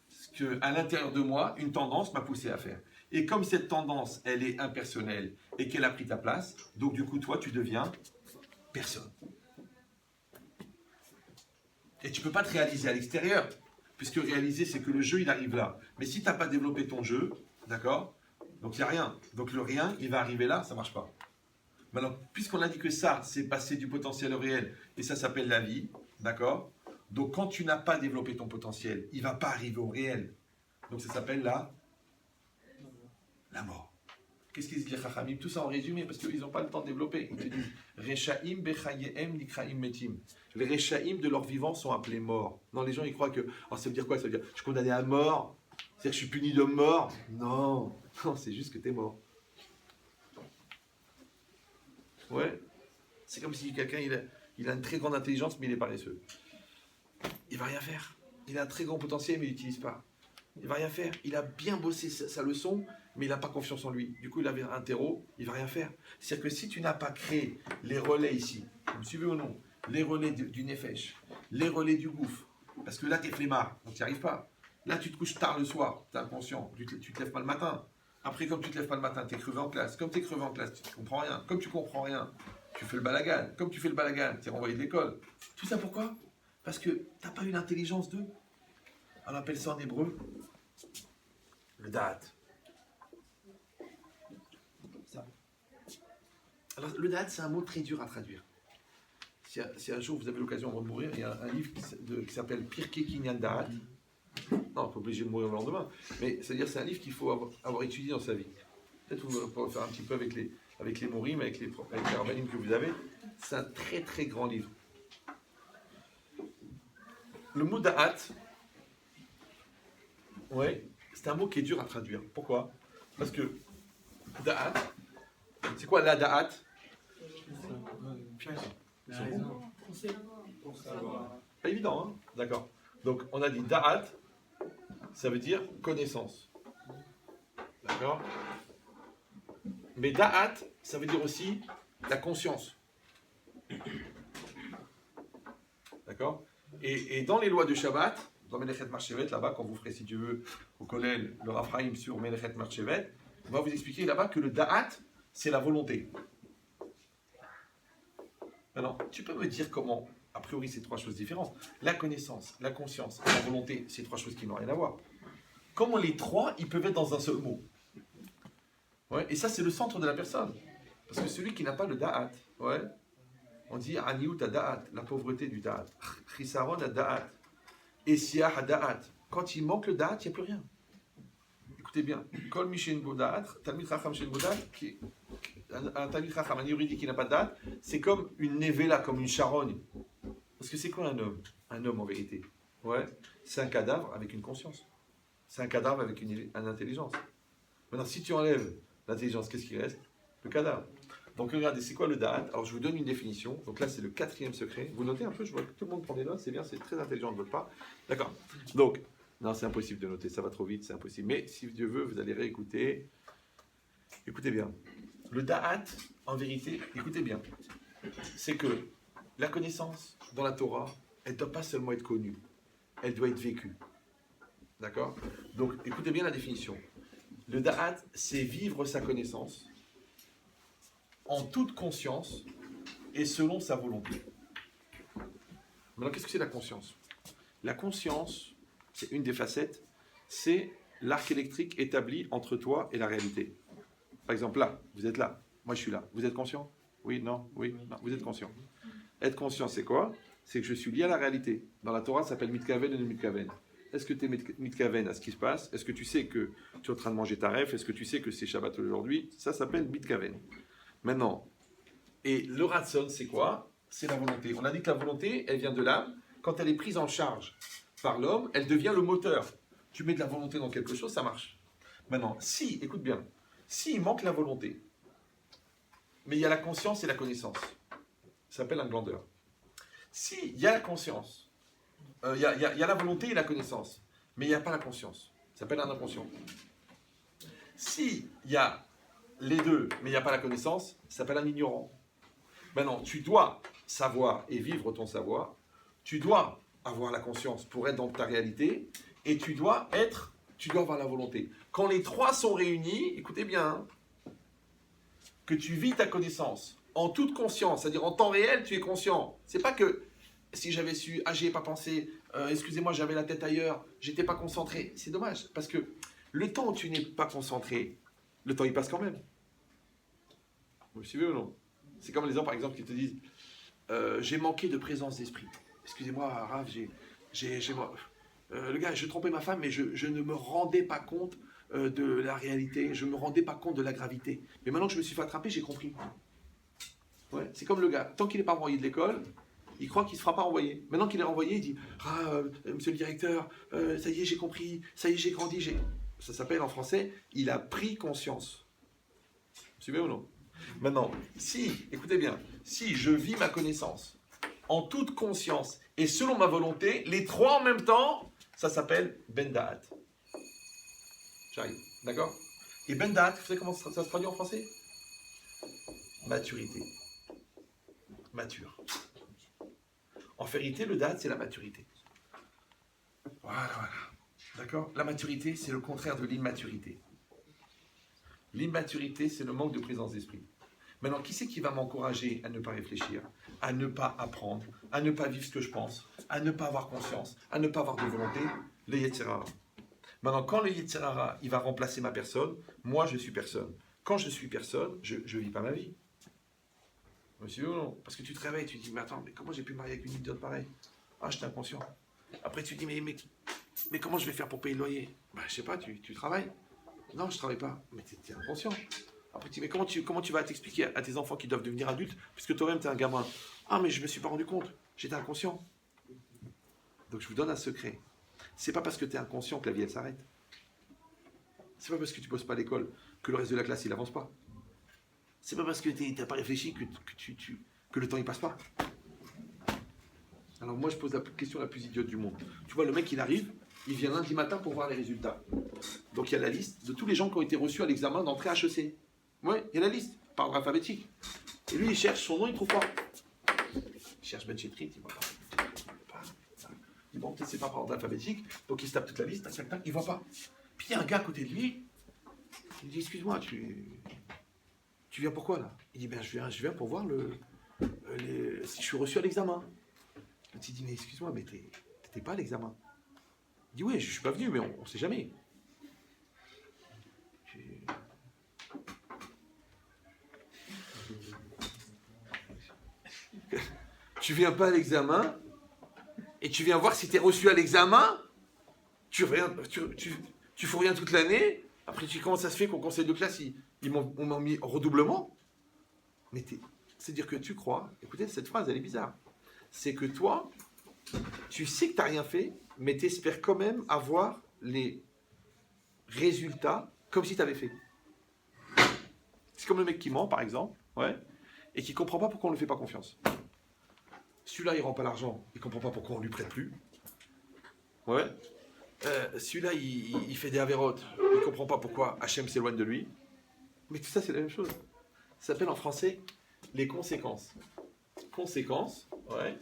ce que à l'intérieur de moi, une tendance m'a poussé à faire. Et comme cette tendance, elle est impersonnelle et qu'elle a pris ta place, donc du coup, toi, tu deviens personne. Et tu ne peux pas te réaliser à l'extérieur, puisque réaliser, c'est que le jeu, il arrive là. Mais si tu n'as pas développé ton jeu, d'accord? Donc il n'y a rien. Donc le rien, il va arriver là, ça ne marche pas. Maintenant, puisqu'on a dit que ça, c'est passer du potentiel au réel, et ça s'appelle la vie, d'accord? Donc quand tu n'as pas développé ton potentiel, il ne va pas arriver au réel. Donc ça s'appelle la mort. Qu'est-ce qu'ils disent les Chachamim? Tout ça en résumé, parce qu'ils n'ont pas le temps de développer. Ils te disent Rechaim bechayehem nikraim metim. Les Rechaim de leur vivant sont appelés morts. Non, les gens ils croient que. Alors ça veut dire quoi? Ça veut dire je suis condamné à mort? C'est-à-dire que je suis puni de mort? Non, non, c'est juste que tu es mort. Ouais. C'est comme si quelqu'un il a une très grande intelligence, mais il est paresseux. Il va rien faire. Il a un très grand potentiel, mais il l'utilise pas. Il va rien faire. Il a bien bossé sa leçon, mais il n'a pas confiance en lui. Du coup, il avait un terreau, il va rien faire. C'est-à-dire que si tu n'as pas créé les relais ici, vous me suivez ou non? Les relais du Nefesh, les relais du gouffre, parce que là, tu es flemmard, donc tu n'y arrives pas. Là, tu te couches tard le soir, tu es inconscient, tu te lèves pas le matin. Après, comme tu te lèves pas le matin, tu es crevé en classe. Comme tu es crevé en classe, tu ne comprends rien. Comme tu comprends rien, tu fais le balagan. Comme tu fais le balagan, tu es renvoyé de l'école. Tout ça pourquoi? Parce que tu n'as pas eu l'intelligence d'eux. On appelle ça en hébreu le da'at. Alors, le da'at, c'est un mot très dur à traduire. Si un jour vous avez l'occasion de mourir, il y a un livre qui s'appelle Pirkei Kinyan Da'at. Non, pas obligé de mourir le lendemain. Mais c'est-à-dire c'est un livre qu'il faut avoir étudié dans sa vie. Peut-être vous pouvez faire un petit peu avec les morim, avec les rabbanim que vous avez. C'est un très très grand livre. Le mot da'at, c'est un mot qui est dur à traduire. Pourquoi? Parce que da'at, c'est quoi la da'at? Pas évident, hein? D'accord. Donc on a dit da'at, ça veut dire connaissance. D'accord? Mais da'at, ça veut dire aussi la conscience. D'accord? Et dans les lois de Shabbat, dans Melechet Marchevet, là-bas, quand vous ferez, si Dieu veut, au Kollel, le Raphaïm sur Melechet Marchevet, on va vous expliquer là-bas que le da'at, c'est la volonté. Alors, tu peux me dire comment, a priori, c'est trois choses différentes. La connaissance, la conscience et la volonté, c'est trois choses qui n'ont rien à voir. Comment les trois, ils peuvent être dans un seul mot? Et ça, c'est le centre de la personne. Parce que celui qui n'a pas le da'at, on dit Aniut da'at, la pauvreté du da'at. Chisaron da'at. Esiyah da'at. Quand il manque le da'at, il n'y a plus rien. Écoutez bien. Kol mishen boda'at, Talmid Chacham shen boda'at, un Talmid Chacham, un érudit qui n'a pas de da'at, c'est comme une nevela, comme une charogne. Parce que c'est quoi un homme? Un homme en vérité. C'est un cadavre avec une conscience. C'est un cadavre avec une intelligence. Maintenant, si tu enlèves l'intelligence, qu'est-ce qui reste? Le cadavre. Donc regardez, c'est quoi le da'at? Alors je vous donne une définition. Donc là, c'est le 4e secret. Vous notez un peu, je vois que tout le monde prend des notes, c'est bien, c'est très intelligent de votre part. D'accord. Donc, non, c'est impossible de noter, ça va trop vite, c'est impossible. Mais si Dieu veut, vous allez réécouter. Écoutez bien. Le da'at, en vérité, écoutez bien, c'est que la connaissance dans la Torah, elle ne doit pas seulement être connue, elle doit être vécue. D'accord? Donc, écoutez bien la définition. Le da'at, c'est vivre sa connaissance en toute conscience et selon sa volonté. Maintenant, qu'est-ce que c'est la conscience? La conscience, c'est une des facettes, c'est l'arc électrique établi entre toi et la réalité. Par exemple, là, vous êtes là, moi je suis là. Vous êtes conscient? Oui, non, non, vous êtes conscient. Être conscient, c'est quoi? C'est que je suis lié à la réalité. Dans la Torah, ça s'appelle mitkaven et ne mitkaven. Est-ce que tu es mitkaven à ce qui se passe? Est-ce que tu sais que tu es en train de manger ta ref? Est-ce que tu sais que c'est Shabbat aujourd'hui? Ça s'appelle mitkaven. Maintenant, et le ratson, c'est quoi? C'est la volonté. On a dit que la volonté, elle vient de l'âme. Quand elle est prise en charge par l'homme, elle devient le moteur. Tu mets de la volonté dans quelque chose, ça marche. Maintenant, si, écoute bien, s'il manque la volonté, mais il y a la conscience et la connaissance, ça s'appelle un glandeur. S'il y a la conscience, il y a la volonté et la connaissance, mais il n'y a pas la conscience, ça s'appelle un inconscient. S'il y a les deux, mais il n'y a pas la connaissance, ça s'appelle un ignorant. Maintenant, tu dois savoir et vivre ton savoir, tu dois avoir la conscience pour être dans ta réalité, et tu dois avoir la volonté. Quand les trois sont réunis, écoutez bien, que tu vis ta connaissance en toute conscience, c'est-à-dire en temps réel, tu es conscient. C'est pas que si j'avais su, j'y ai pas pensé, excusez-moi, j'avais la tête ailleurs, j'étais pas concentré. C'est dommage, parce que le temps où tu n'es pas concentré, le temps il passe quand même. Vous me suivez ou non? C'est comme les gens, par exemple, qui te disent j'ai manqué de présence d'esprit. Excusez-moi, Rav, le gars, je trompais ma femme, mais je ne me rendais pas compte de la réalité, je ne me rendais pas compte de la gravité. Mais maintenant que je me suis fait attraper, j'ai compris. Ouais, c'est comme le gars, tant qu'il n'est pas renvoyé de l'école, il croit qu'il ne se fera pas renvoyer. Maintenant qu'il est renvoyé, il dit monsieur le directeur, ça y est, j'ai compris, ça y est, j'ai grandi. Ça s'appelle en français, il a pris conscience. Vous suivez ou non? Maintenant, écoutez bien, si je vis ma connaissance en toute conscience et selon ma volonté, les trois en même temps, ça s'appelle Ben Da'at. J'arrive, d'accord? Et Ben Da'at, vous savez comment ça se traduit en français? Maturité. Mature. En vérité, le Da'at, c'est la maturité. Voilà. D'accord? La maturité, c'est le contraire de l'immaturité. L'immaturité, c'est le manque de présence d'esprit. Maintenant, qui c'est qui va m'encourager à ne pas réfléchir, à ne pas apprendre, à ne pas vivre ce que je pense, à ne pas avoir conscience, à ne pas avoir de volonté? Le Yetzer Hara. Maintenant, quand le Yetzer Hara, il va remplacer ma personne, moi, je suis personne. Quand je suis personne, je ne vis pas ma vie. Monsieur ou non? Parce que tu te réveilles, tu te dis, mais attends, mais comment j'ai pu me marier avec une idiote pareille? Ah, j'étais inconscient. Après, tu te dis, mais comment je vais faire pour payer le loyer? Ben, je sais pas, tu travailles. Non, je travaille pas. Mais tu es inconscient. Après, tu dis, mais comment tu vas t'expliquer à tes enfants qui doivent devenir adultes, puisque toi-même, tu es un gamin? Ah, mais je me suis pas rendu compte. J'étais inconscient. Donc, je vous donne un secret. C'est pas parce que tu es inconscient que la vie, elle s'arrête. C'est pas parce que tu bosses pas à l'école que le reste de la classe, il avance pas. C'est pas parce que tu n'as pas réfléchi que le temps, il passe pas. Alors, moi, je pose la question la plus idiote du monde. Tu vois, le mec, il arrive, il vient lundi matin pour voir les résultats. Donc, il y a la liste de tous les gens qui ont été reçus à l'examen d'entrée HEC. Ouais, il y a la liste, par ordre alphabétique. Et lui, il cherche son nom, il ne trouve pas. Il cherche Ben Chetrit, il ne voit pas. Il bon, peut-être c'est pas par ordre alphabétique, donc il se tape toute la liste, tac, tac, il ne voit pas. Puis il y a un gars à côté de lui, il dit, excuse-moi, tu viens pourquoi là? Il dit, ben je viens pour voir si je suis reçu à l'examen. Il dit, mais excuse-moi, mais t'étais pas à l'examen. Il dit, oui, je suis pas venu, mais on sait jamais. Tu viens pas à l'examen et tu viens voir si t'es reçu à l'examen. Tu fous rien toute l'année. Après, comment ça se fait qu'au conseil de classe, ils m'ont mis redoublement? Mais c'est-à-dire que tu crois, écoutez, cette phrase, elle est bizarre. C'est que toi, tu sais que tu n'as rien fait, mais tu espères quand même avoir les résultats comme si tu avais fait. C'est comme le mec qui ment, par exemple, ouais, et qui ne comprend pas pourquoi on ne lui fait pas confiance. Celui-là, il ne rend pas l'argent, il ne comprend pas pourquoi on ne lui prête plus. Ouais. Celui-là, il fait des avérotes, il ne comprend pas pourquoi Hachem s'éloigne de lui. Mais tout ça, c'est la même chose. Ça s'appelle en français les conséquences. Conséquences, ouais.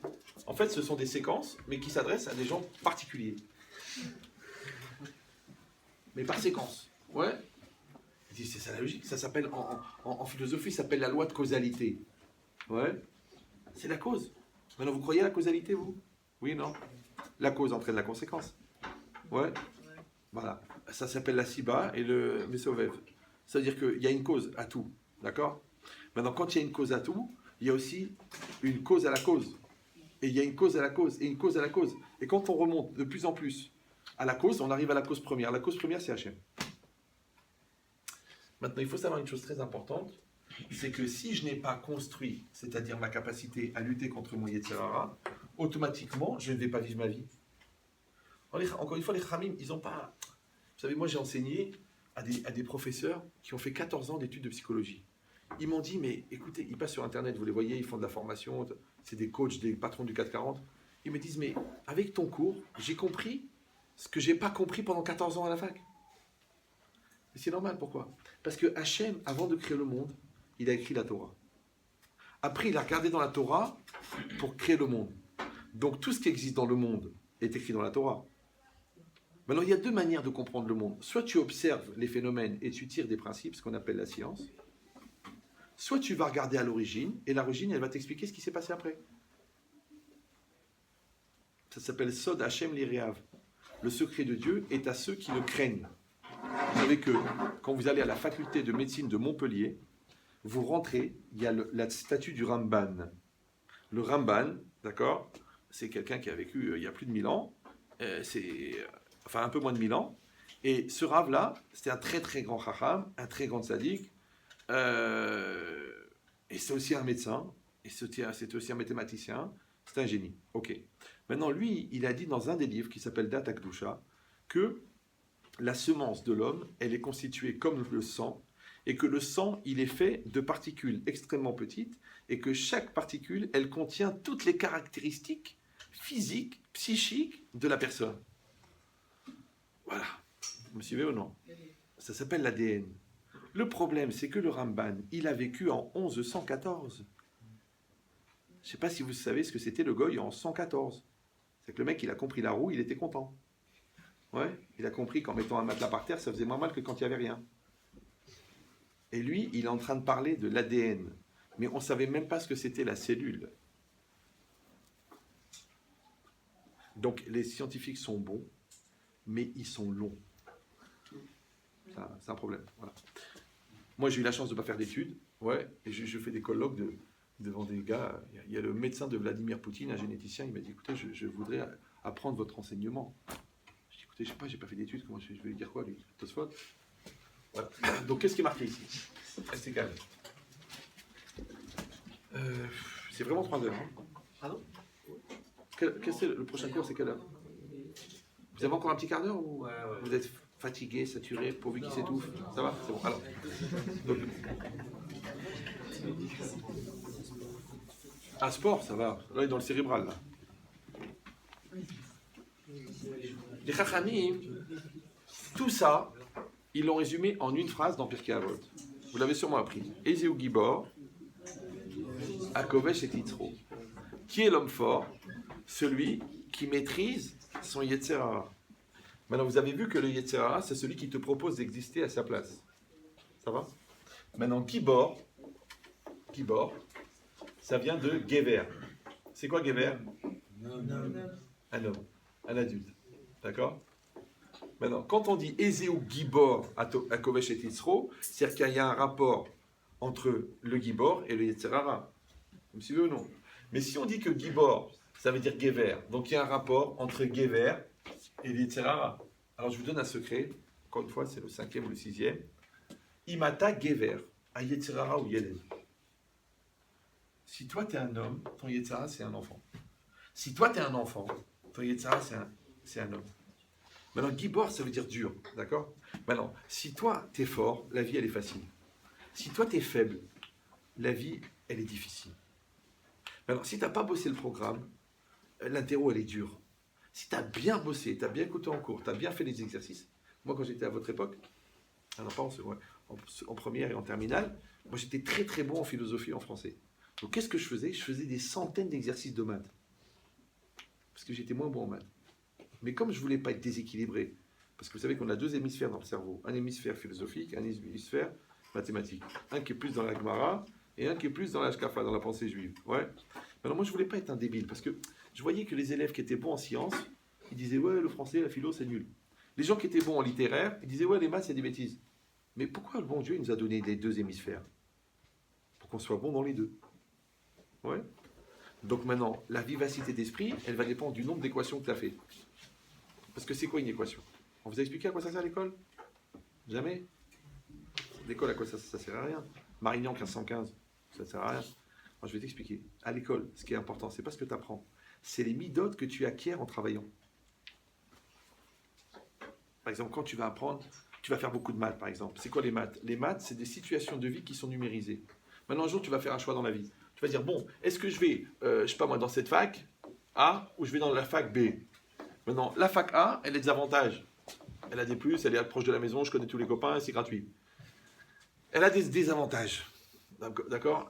En fait, ce sont des séquences, mais qui s'adressent à des gens particuliers. Mais par séquence, ouais. C'est ça la logique. Ça s'appelle, en philosophie, ça s'appelle la loi de causalité. Ouais. C'est la cause. Maintenant, vous croyez à la causalité, vous? Oui, non? La cause entraîne la conséquence. Ouais. Voilà. Ça s'appelle la siba et le mesovev. C'est-à-dire qu'il y a une cause à tout. D'accord? Maintenant, quand il y a une cause à tout, il y a aussi une cause à la cause. Et il y a une cause à la cause, et une cause à la cause. Et quand on remonte de plus en plus à la cause, on arrive à la cause première. La cause première, c'est Hachem. Maintenant, il faut savoir une chose très importante, c'est que si je n'ai pas construit, c'est-à-dire ma capacité à lutter contre mon Yetzer Hara, automatiquement, je ne vais pas vivre ma vie. Encore une fois, les Khamim, ils n'ont pas... Vous savez, moi j'ai enseigné à des professeurs qui ont fait 14 ans d'études de psychologie. Ils m'ont dit, mais écoutez, ils passent sur Internet, vous les voyez, ils font de la formation, c'est des coachs, des patrons du 440. Ils me disent, mais avec ton cours, j'ai compris ce que je n'ai pas compris pendant 14 ans à la fac. Et c'est normal, pourquoi? Parce que Hachem, avant de créer le monde, il a écrit la Torah. Après, il a regardé dans la Torah pour créer le monde. Donc tout ce qui existe dans le monde est écrit dans la Torah. Maintenant, il y a deux manières de comprendre le monde. Soit tu observes les phénomènes et tu tires des principes, ce qu'on appelle la science. Soit tu vas regarder à l'origine, et l'origine, elle va t'expliquer ce qui s'est passé après. Ça s'appelle Sod Hachem Lireav. Le secret de Dieu est à ceux qui le craignent. Vous savez que quand vous allez à la faculté de médecine de Montpellier, vous rentrez, il y a la statue du Ramban. Le Ramban, d'accord, c'est quelqu'un qui a vécu il y a plus de 1000 ans. Enfin un peu moins de 1000 ans, et ce Rav-là, c'était un très très grand chacham, un très grand tzaddik, et c'est aussi un médecin, et c'était aussi un mathématicien, c'est un génie. Ok. Maintenant, lui, il a dit dans un des livres qui s'appelle Dat Akdusha que la semence de l'homme, elle est constituée comme le sang, et que le sang, il est fait de particules extrêmement petites, et que chaque particule, elle contient toutes les caractéristiques physiques, psychiques de la personne. Voilà. Vous me suivez ou non? Ça s'appelle l'ADN. Le problème, c'est que le Ramban, il a vécu en 1114. Je ne sais pas si vous savez ce que c'était le Goy en 114. C'est que le mec, il a compris la roue, il était content. Ouais, il a compris qu'en mettant un matelas par terre, ça faisait moins mal que quand il n'y avait rien. Et lui, il est en train de parler de l'ADN. Mais on ne savait même pas ce que c'était la cellule. Donc, les scientifiques sont bons, mais ils sont longs. C'est un problème. Voilà. Moi, j'ai eu la chance de ne pas faire d'études. Ouais, et je fais des colloques devant des gars. Il y a le médecin de Vladimir Poutine, un généticien, il m'a dit, écoutez, je voudrais apprendre votre enseignement. Je dis, écoutez, je ne sais pas, j'ai pas fait d'études, comment je vais lui dire quoi, lui? Tosfot. Voilà. Donc, qu'est-ce qui est marqué ici? Restez calme. C'est vraiment 3 heures. Hein.
Pardon?
Le prochain cours, c'est quelle heure? Vous avez encore un petit quart d'heure ou
Ouais.
vous êtes fatigué, saturé, pourvu qu'il s'étouffe? Ça va? C'est bon. Alors. Donc, un sport, ça va. Là, il est dans le cérébral. Là. Les Chachamim, tout ça, ils l'ont résumé en une phrase dans Pirkei Avot. Vous l'avez sûrement appris. Ezeu Gibor, Akovesh et Titzro. Qui est l'homme fort? Celui qui maîtrise son Yetzer Hara. Maintenant, vous avez vu que le Yetzer Hara, c'est celui qui te propose d'exister à sa place. Ça va? Maintenant, Gibor, ça vient de Gever. C'est quoi Gever? Un homme, un adulte. D'accord? Maintenant, quand on dit Ezeu Gibor Akovesh et Titzro, c'est-à-dire qu'il y a un rapport entre le Gibor et le Yetzer Hara. Vous me suivez ou non? Mais si on dit que Gibor, ça veut dire Gever, donc il y a un rapport entre Gever et le Yetzer Hara. Alors je vous donne un secret, encore une fois, c'est le 5e ou le 6e. Imata Gever, à Yetzer Hara ou Yeled. Si toi tu es un homme, ton Yetzer Hara c'est un enfant. Si toi tu es un enfant, ton Yetzer Hara c'est un homme. Maintenant, Gibor, ça veut dire dur, d'accord? Maintenant, si toi tu es fort, la vie elle est facile. Si toi tu es faible, la vie elle est difficile. Maintenant, si tu n'as pas bossé le programme, l'interro elle est dure. Si tu as bien bossé, tu as bien écouté en cours, tu as bien fait les exercices. Moi, quand j'étais à votre époque, alors pas en première et en terminale, moi j'étais très très bon en philosophie et en français. Donc qu'est-ce que je faisais? Je faisais des centaines d'exercices de maths. Parce que j'étais moins bon en maths. Mais comme je ne voulais pas être déséquilibré, parce que vous savez qu'on a 2 hémisphères dans le cerveau, un hémisphère philosophique, un hémisphère mathématique. Un qui est plus dans la Gemara et un qui est plus dans la Shkafa, dans la pensée juive. Ouais. Alors moi je ne voulais pas être un débile, parce que je voyais que les élèves qui étaient bons en sciences, ils disaient ouais, le français, la philo, c'est nul. Les gens qui étaient bons en littéraire, ils disaient ouais, les maths, c'est des bêtises. Mais pourquoi le bon Dieu il nous a donné les 2 hémisphères? Pour qu'on soit bon dans les 2. Ouais. Donc maintenant, la vivacité d'esprit, elle va dépendre du nombre d'équations que tu as fait. Parce que c'est quoi une équation? On vous a expliqué à quoi ça sert à l'école? Jamais. L'école, à quoi ça sert à rien? Marignan 1515, ça sert à rien. Moi, je vais t'expliquer. À l'école, ce qui est important, c'est pas ce que tu apprends, c'est les midotes que tu acquiers en travaillant. Par exemple, quand tu vas apprendre, tu vas faire beaucoup de maths, par exemple. C'est quoi les maths? Les maths, c'est des situations de vie qui sont numérisées. Maintenant, un jour, tu vas faire un choix dans la vie. Tu vas dire, bon, est-ce que je vais, je sais pas moi, dans cette fac A ou je vais dans la fac B? Maintenant, la fac A, elle a des avantages. Elle a des plus, elle est proche de la maison, je connais tous les copains, c'est gratuit. Elle a des désavantages. D'accord?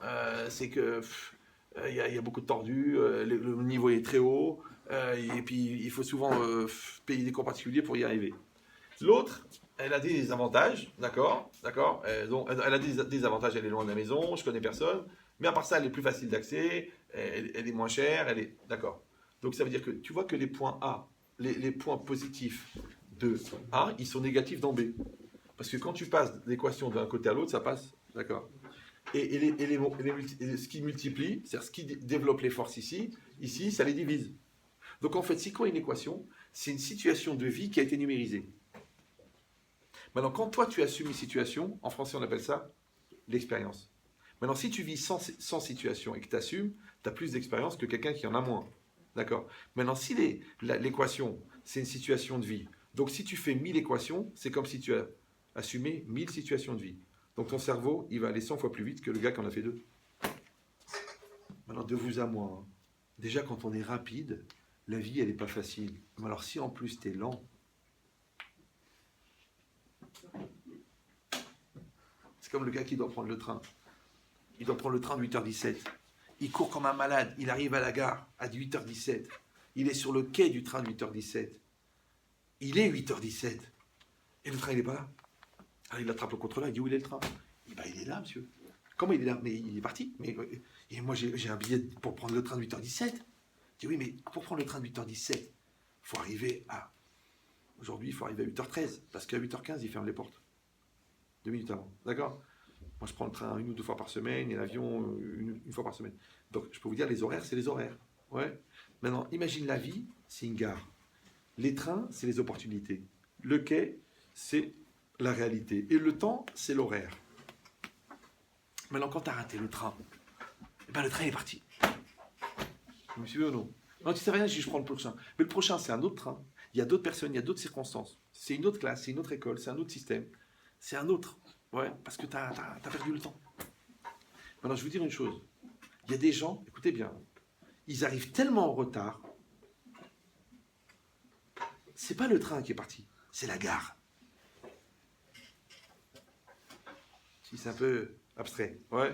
C'est que il y a beaucoup de tordus, le niveau est très haut, et puis il faut souvent payer des cours particuliers pour y arriver. L'autre, elle a des avantages, d'accord? Elle a des avantages, elle est loin de la maison, je connais personne, mais à part ça, elle est plus facile d'accès, elle est moins chère, elle est. D'accord. Donc ça veut dire que tu vois que les points A, les points positifs de A, ils sont négatifs dans B. Parce que quand tu passes l'équation d'un côté à l'autre, ça passe, d'accord? Et ce qui multiplie, c'est-à-dire ce qui développe les forces ici, ça les divise. Donc en fait, c'est quoi une équation? C'est une situation de vie qui a été numérisée. Maintenant, quand toi tu assumes une situation, en français on appelle ça l'expérience. Maintenant, si tu vis sans situation et que tu assumes, tu as plus d'expérience que quelqu'un qui en a moins. D'accord? Maintenant, si l'équation, c'est une situation de vie, donc si tu fais 1000 équations, c'est comme si tu as assumé 1000 situations de vie. Donc ton cerveau, il va aller 100 fois plus vite que le gars qui en a fait 2. Maintenant, de vous à moi, hein. Déjà quand on est rapide, la vie, elle n'est pas facile. Mais alors si en plus tu es lent, c'est comme le gars qui doit prendre le train. Il doit prendre le train de 8h17. Il court comme un malade. Il arrive à la gare à 8h17. Il est sur le quai du train de 8h17. Il est 8h17. Et le train, il n'est pas là. Alors il attrape le contrôleur, il dit où il est le train? Il est là, monsieur. Comment il est là? Mais il est parti. Et moi, j'ai un billet pour prendre le train de 8h17. Je dis oui, mais pour prendre le train de 8h17, il faut arriver à... Aujourd'hui, il faut arriver à 8h13. Parce qu'à 8h15, ils ferment les portes. 2 minutes avant. D'accord? Moi, je prends le train 1 ou 2 fois par semaine et l'avion une fois par semaine. Donc, je peux vous dire, les horaires, c'est les horaires. Ouais. Maintenant, imagine la vie, c'est une gare. Les trains, c'est les opportunités. Le quai, c'est la réalité. Et le temps, c'est l'horaire. Maintenant, quand tu as raté le train, le train est parti. Vous me suivez ou non? Non, tu sais rien, je prends le prochain. Mais le prochain, c'est un autre train. Il y a d'autres personnes, il y a d'autres circonstances. C'est une autre classe, c'est une autre école, c'est un autre système. C'est un autre. Ouais, parce que tu as perdu le temps. Maintenant, je vais vous dire une chose. Il y a des gens, écoutez bien, ils arrivent tellement en retard. C'est pas le train qui est parti, c'est la gare. Si c'est un peu abstrait. Ouais.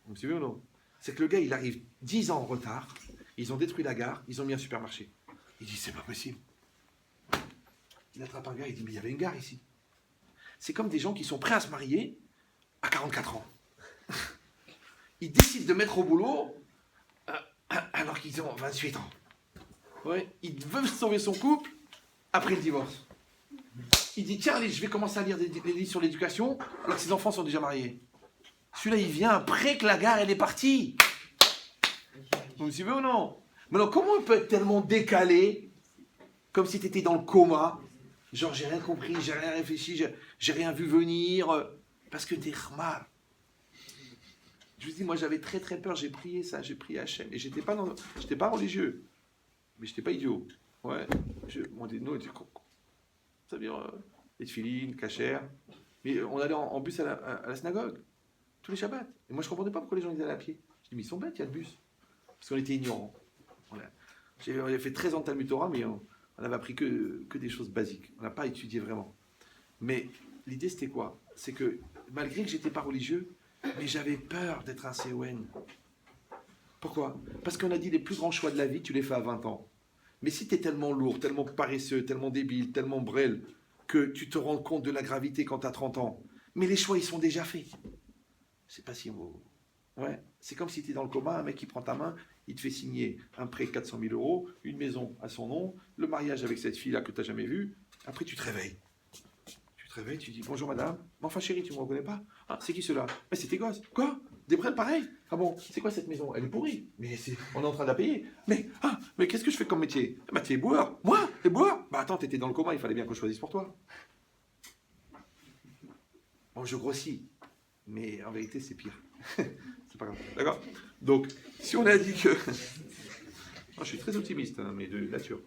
Vous me suivez ou non? C'est que le gars, il arrive 10 ans en retard. Ils ont détruit la gare, ils ont mis un supermarché. Il dit, c'est pas possible. Il attrape un gars, il dit, mais il y avait une gare ici. C'est comme des gens qui sont prêts à se marier à 44 ans. Ils décident de mettre au boulot alors qu'ils ont 28 ans. Ouais. Ils veulent sauver son couple après le divorce. Il dit, tiens, allez, je vais commencer à lire des livres sur l'éducation alors que ses enfants sont déjà mariés. Celui-là, il vient après que la gare, elle est partie. Vous me suivez ou non? Maintenant, comment on peut être tellement décalé, comme si tu étais dans le coma? Genre, j'ai rien compris, j'ai rien réfléchi, j'ai rien vu venir. Parce que t'es khmar. Je vous dis, moi, j'avais très très peur, j'ai prié ça, j'ai prié Hachem. Et j'étais pas religieux, mais j'étais pas idiot. Ouais, on dit, nous, ça veut dire les tefilines, kasher. Mais on allait en bus à la synagogue, tous les Shabbats. Et moi, je comprenais pas pourquoi les gens ils allaient à pied. Je dis, mais ils sont bêtes, il y a le bus. Parce qu'on était ignorants. Voilà. J'ai fait 13 ans de Talmud Torah, mais on n'avait appris que des choses basiques. On n'a pas étudié vraiment. Mais l'idée, c'était quoi? C'est que, malgré que j'étais pas religieux, mais j'avais peur d'être un CON. Pourquoi? Parce qu'on a dit les plus grands choix de la vie, tu les fais à 20 ans. Mais si tu es tellement lourd, tellement paresseux, tellement débile, tellement brêle, que tu te rends compte de la gravité quand tu as 30 ans, mais les choix, ils sont déjà faits. C'est pas si beau. Ouais. C'est comme si tu es dans le coma, un mec qui prend ta main, il te fait signer un prêt 400 000 €, une maison à son nom, le mariage avec cette fille-là que tu n'as jamais vue, après tu te réveilles. Tu dis bonjour madame, mais enfin chérie, tu ne me reconnais pas? Ah, c'est qui cela? Mais c'est tes gosses. Quoi? Des brels pareils? Ah bon, c'est quoi cette maison? Elle est pourrie. Mais on est en train de la payer. Mais qu'est-ce que je fais comme métier? Bah tu es boueur. Moi? Et boire? Bah attends, t'étais dans le coma, il fallait bien qu'on choisisse pour toi. Bon, je grossis, mais en vérité, c'est pire. C'est pas grave, d'accord? Donc, si on a dit que... Moi, je suis très optimiste, hein, mais de nature.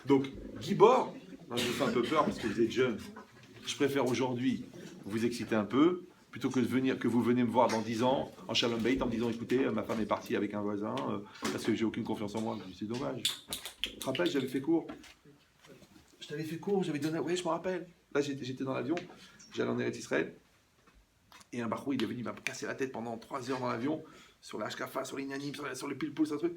Donc, Gibor, moi, je vous fais un peu peur parce que vous êtes jeune. Je préfère aujourd'hui vous exciter un peu, plutôt que vous venez me voir dans 10 ans, en Shalom Beit, en me disant, écoutez, ma femme est partie avec un voisin, parce que j'ai aucune confiance en moi. Je dis, c'est dommage. Tu te rappelles, j'avais fait cours. Je t'avais fait cours, j'avais donné... Oui, je me rappelle. Là, j'étais dans l'avion, j'allais en Eretz Israël. Et un barou, il est venu, il m'a cassé la tête pendant 3 heures dans l'avion, sur la Hashkafa, sur l'Inyanim, sur le pile-poule, sur le truc.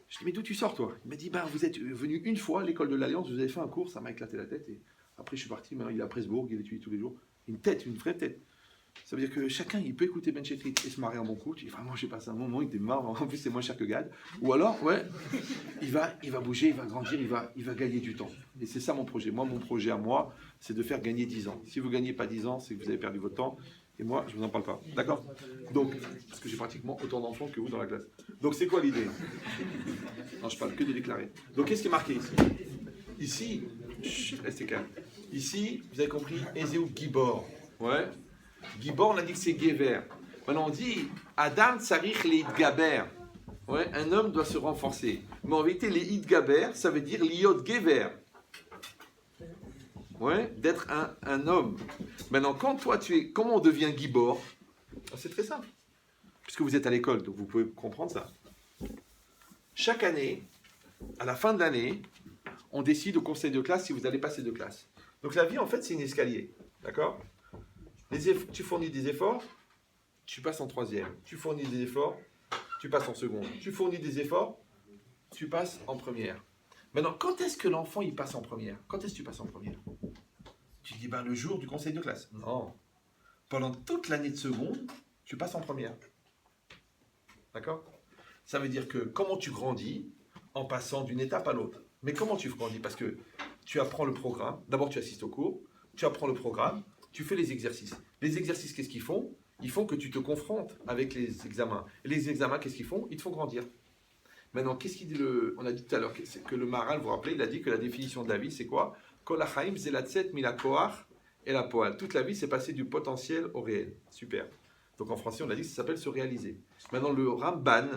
Je dis, mais d'où tu sors, toi? Il m'a dit, ben, vous êtes venu une fois à l'école de l'Alliance, vous avez fait un cours, ça m'a éclaté la tête. Et après, je suis parti, maintenant, il est à Presbourg, il étudie tous les jours. Une tête, une vraie tête. Ça veut dire que chacun, il peut écouter Ben Chetrit et se marrer en bon coup. Je dis, vraiment, j'ai passé un moment, il était marrant. En plus, c'est moins cher que Gad. Ou alors, ouais, il va bouger, il va grandir, il va gagner du temps. Et c'est ça mon projet. Moi, mon projet à moi, c'est de faire gagner 10 ans. Si vous ne gagnez pas 10 ans, c'est que vous avez perdu votre temps. Et moi, je ne vous en parle pas. D'accord? Donc, parce que j'ai pratiquement autant d'enfants que vous dans la classe. Donc, c'est quoi l'idée? Non, je parle que de déclarer. Donc, qu'est-ce qui est marqué ici? Ici, chut, restez calme. Ici, vous avez compris, Ezéou Gibor. Ouais. Gibor, on a dit que c'est Gever. Maintenant, on dit Adam Tsarich le Idgaber. Ouais, un homme doit se renforcer. Mais en vérité, les Idgaber, ça veut dire Liot Gever. Ouais, d'être un homme. Maintenant, quand toi tu es. Comment on devient Gibor? C'est très simple. Puisque vous êtes à l'école, donc vous pouvez comprendre ça. Chaque année, à la fin de l'année, on décide au conseil de classe si vous allez passer de classe. Donc la vie, en fait, c'est un escalier. D'accord? Tu fournis des efforts, tu passes en troisième. Tu fournis des efforts, tu passes en seconde. Tu fournis des efforts, tu passes en première. Maintenant, quand est-ce que l'enfant il passe en première? Quand est-ce que tu passes en première? Tu dis, ben, le jour du conseil de classe. Non. Pendant toute l'année de seconde, tu passes en première. D'accord? Ça veut dire que comment tu grandis en passant d'une étape à l'autre. Mais comment tu grandis? Parce que tu apprends le programme. D'abord, tu assistes au cours. Tu apprends le programme. Tu fais les exercices. Les exercices, qu'est-ce qu'ils font? Ils font que tu te confrontes avec les examens. Et les examens, qu'est-ce qu'ils font? Ils te font grandir. Maintenant, qu'est-ce qu'il dit on a dit tout à l'heure que le Maharal, vous vous rappelez, il a dit que la définition de la vie, c'est quoi? Kol hachaim zelatset mila koach et la poal. Toute la vie, c'est passer du potentiel au réel. Super. Donc en français, on a dit que ça s'appelle se réaliser. Maintenant, le Ramban,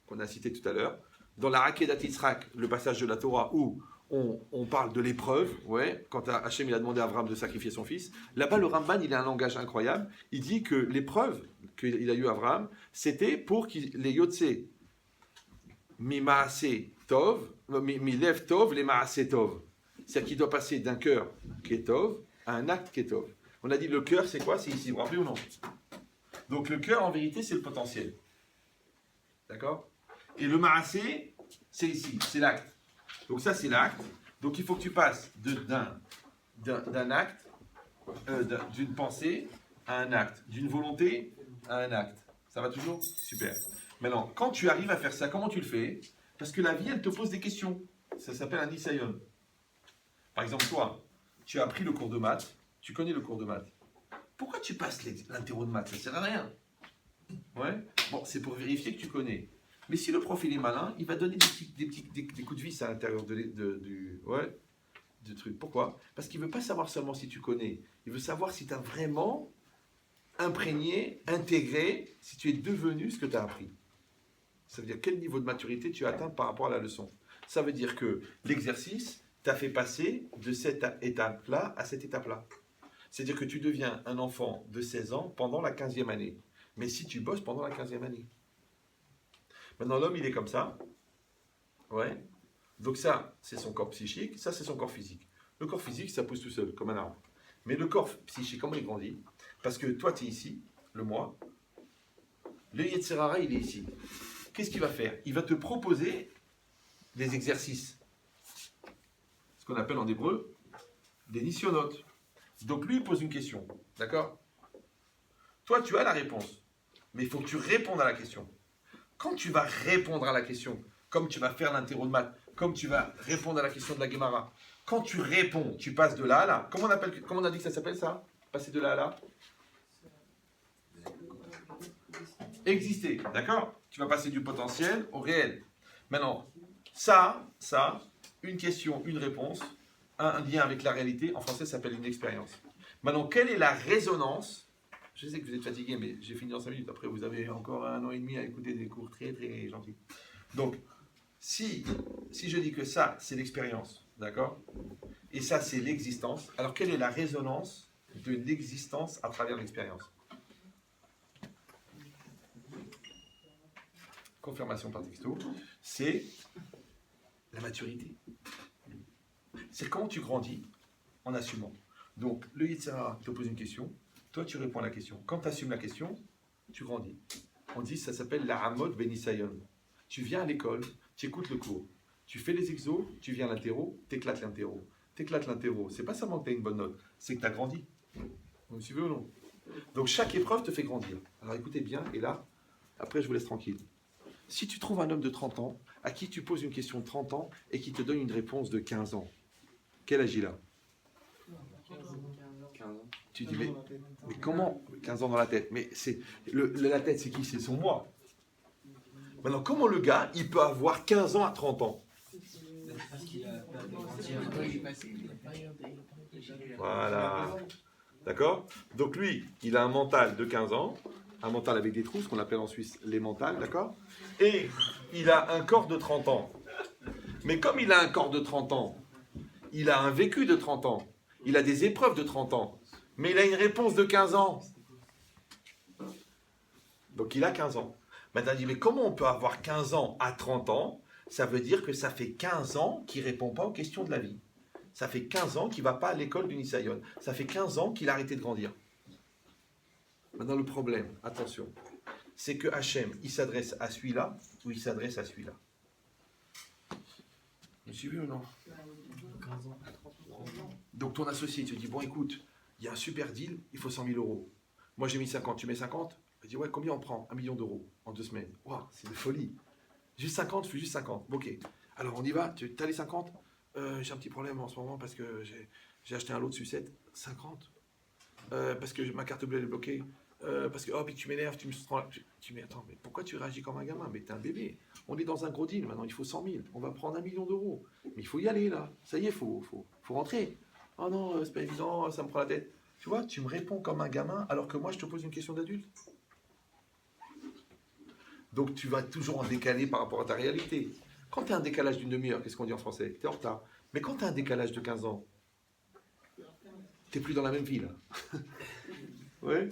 qu'on a cité tout à l'heure, dans la Akedat Yitzhak, le passage de la Torah où on parle de l'épreuve, ouais, quand Hachem il a demandé à Abraham de sacrifier son fils, là-bas, le Ramban, il a un langage incroyable. Il dit que l'épreuve qu'il a eu Abraham, c'était pour les Yotse, mi maase tov, mi lev tov, les maase tov. C'est-à-dire qu'il doit passer d'un cœur qui est tov à un acte qui est tov. On a dit le cœur, c'est quoi? C'est ici, vous vous rappelez ou non? Donc le cœur, en vérité, c'est le potentiel. D'accord? Et le maasé, c'est ici, c'est l'acte. Donc ça, c'est l'acte. Donc il faut que tu passes d'un acte, d'une pensée à un acte, d'une volonté à un acte. Ça va toujours? Super. Maintenant, quand tu arrives à faire ça, comment tu le fais? Parce que la vie, elle te pose des questions. Ça s'appelle un nisayon. Par exemple, toi, tu as appris le cours de maths, tu connais le cours de maths. Pourquoi tu passes l'interro de maths? Ça ne sert à rien. Ouais. Bon, c'est pour vérifier que tu connais. Mais si le prof il est malin, il va donner des coups de vis à l'intérieur du truc. Pourquoi? Parce qu'il ne veut pas savoir seulement si tu connais. Il veut savoir si tu as vraiment imprégné, intégré, si tu es devenu ce que tu as appris. Ça veut dire quel niveau de maturité tu as atteint par rapport à la leçon. Ça veut dire que l'exercice t'a fait passer de cette étape-là à cette étape-là. C'est-à-dire que tu deviens un enfant de 16 ans pendant la 15e année. Mais si tu bosses pendant la 15e année. Maintenant, l'homme, il est comme ça. Ouais. Donc ça, c'est son corps psychique. Ça, c'est son corps physique. Le corps physique, ça pousse tout seul, comme un arbre. Mais le corps psychique, comment il grandit? Parce que toi, tu es ici, le moi. Le Yetzirara, il est ici. Qu'est-ce qu'il va faire? Il va te proposer des exercices. Ce qu'on appelle en hébreu des nisyonotes. Donc lui, il pose une question. D'accord? Toi, tu as la réponse. Mais il faut que tu répondes à la question. Quand tu vas répondre à la question, comme tu vas faire l'interro de maths, comme tu vas répondre à la question de la Gemara, quand tu réponds, tu passes de là à là. Comment on a dit que ça s'appelle ça? Passer de là à là? Exister, d'accord? Tu vas passer du potentiel au réel. Maintenant, ça, une question, une réponse, un lien avec la réalité. En français, ça s'appelle une expérience. Maintenant, quelle est la résonance? Je sais que vous êtes fatigué, mais j'ai fini en 5 minutes. Après, vous avez encore 1 an et demi à écouter des cours très, très gentils. Donc, si je dis que ça, c'est l'expérience, d'accord? Et ça, c'est l'existence. Alors, quelle est la résonance de l'existence à travers l'expérience? Confirmation par texto, c'est la maturité. C'est quand tu grandis en assumant. Donc, le Yetzirah te pose une question, toi tu réponds à la question. Quand tu assumes la question, tu grandis. On dit ça s'appelle la Hamod Benisayon. Tu viens à l'école, tu écoutes le cours, tu fais les exos, tu viens à l'interro, t'éclates l'interro. T'éclates l'interro, c'est pas seulement que tu as une bonne note, c'est que tu as grandi. Vous me suivez ou non? Donc chaque épreuve te fait grandir. Alors écoutez bien, et là, après je vous laisse tranquille. Si tu trouves un homme de 30 ans, à qui tu poses une question de 30 ans et qui te donne une réponse de 15 ans, quel âge il a?
15 ans.
Tu dis, mais comment 15 ans dans la tête? Mais c'est la tête, c'est qui? C'est son moi. Maintenant, comment le gars, il peut avoir 15 ans à 30 ans?
Parce qu'il a peur de grandir.
Voilà. D'accord? Donc lui, il a un mental de 15 ans, un mental avec des trous, ce qu'on appelle en Suisse les mentales, d'accord? Et il a un corps de 30 ans. Mais comme il a un corps de 30 ans, il a un vécu de 30 ans, il a des épreuves de 30 ans, mais il a une réponse de 15 ans. Donc il a 15 ans. Maintenant, il dit, mais comment on peut avoir 15 ans à 30 ans? Ça veut dire que ça fait 15 ans qu'il ne répond pas aux questions de la vie. Ça fait 15 ans qu'il ne va pas à l'école du Nisayon. Ça fait 15 ans qu'il a arrêté de grandir. Maintenant, le problème, attention, c'est que Hachem, il s'adresse à celui-là ou il s'adresse à celui-là. Vous me suivez ou non? Donc ton associé te dit, bon écoute, il y a un super deal, il faut 100 000 euros. Moi j'ai mis 50, tu mets 50? Il dit, ouais, combien on prend? 1 million d'euros en 2 semaines. Waouh, c'est de folie. Juste 50, je fais juste 50. Bon, ok. Alors on y va, tu as les 50? J'ai un petit problème en ce moment parce que j'ai acheté un lot de sucettes. 50? Parce que ma carte bleue est bloquée. Parce que, oh, puis tu m'énerves, tu me prends. Tu mais attends, mais pourquoi tu réagis comme un gamin? Mais t'es un bébé. On est dans un gros deal, maintenant il faut 100 000. On va prendre 1 million d'euros. Mais il faut y aller là. Ça y est, faut rentrer. Oh non, c'est pas évident, ça me prend la tête. Tu vois, tu me réponds comme un gamin alors que moi je te pose une question d'adulte. Donc tu vas toujours en décaler par rapport à ta réalité. Quand tu as un décalage d'une demi-heure, qu'est-ce qu'on dit en français? Tu es en retard. Mais quand tu as un décalage de 15 ans, tu n'es plus dans la même vie là. Ouais.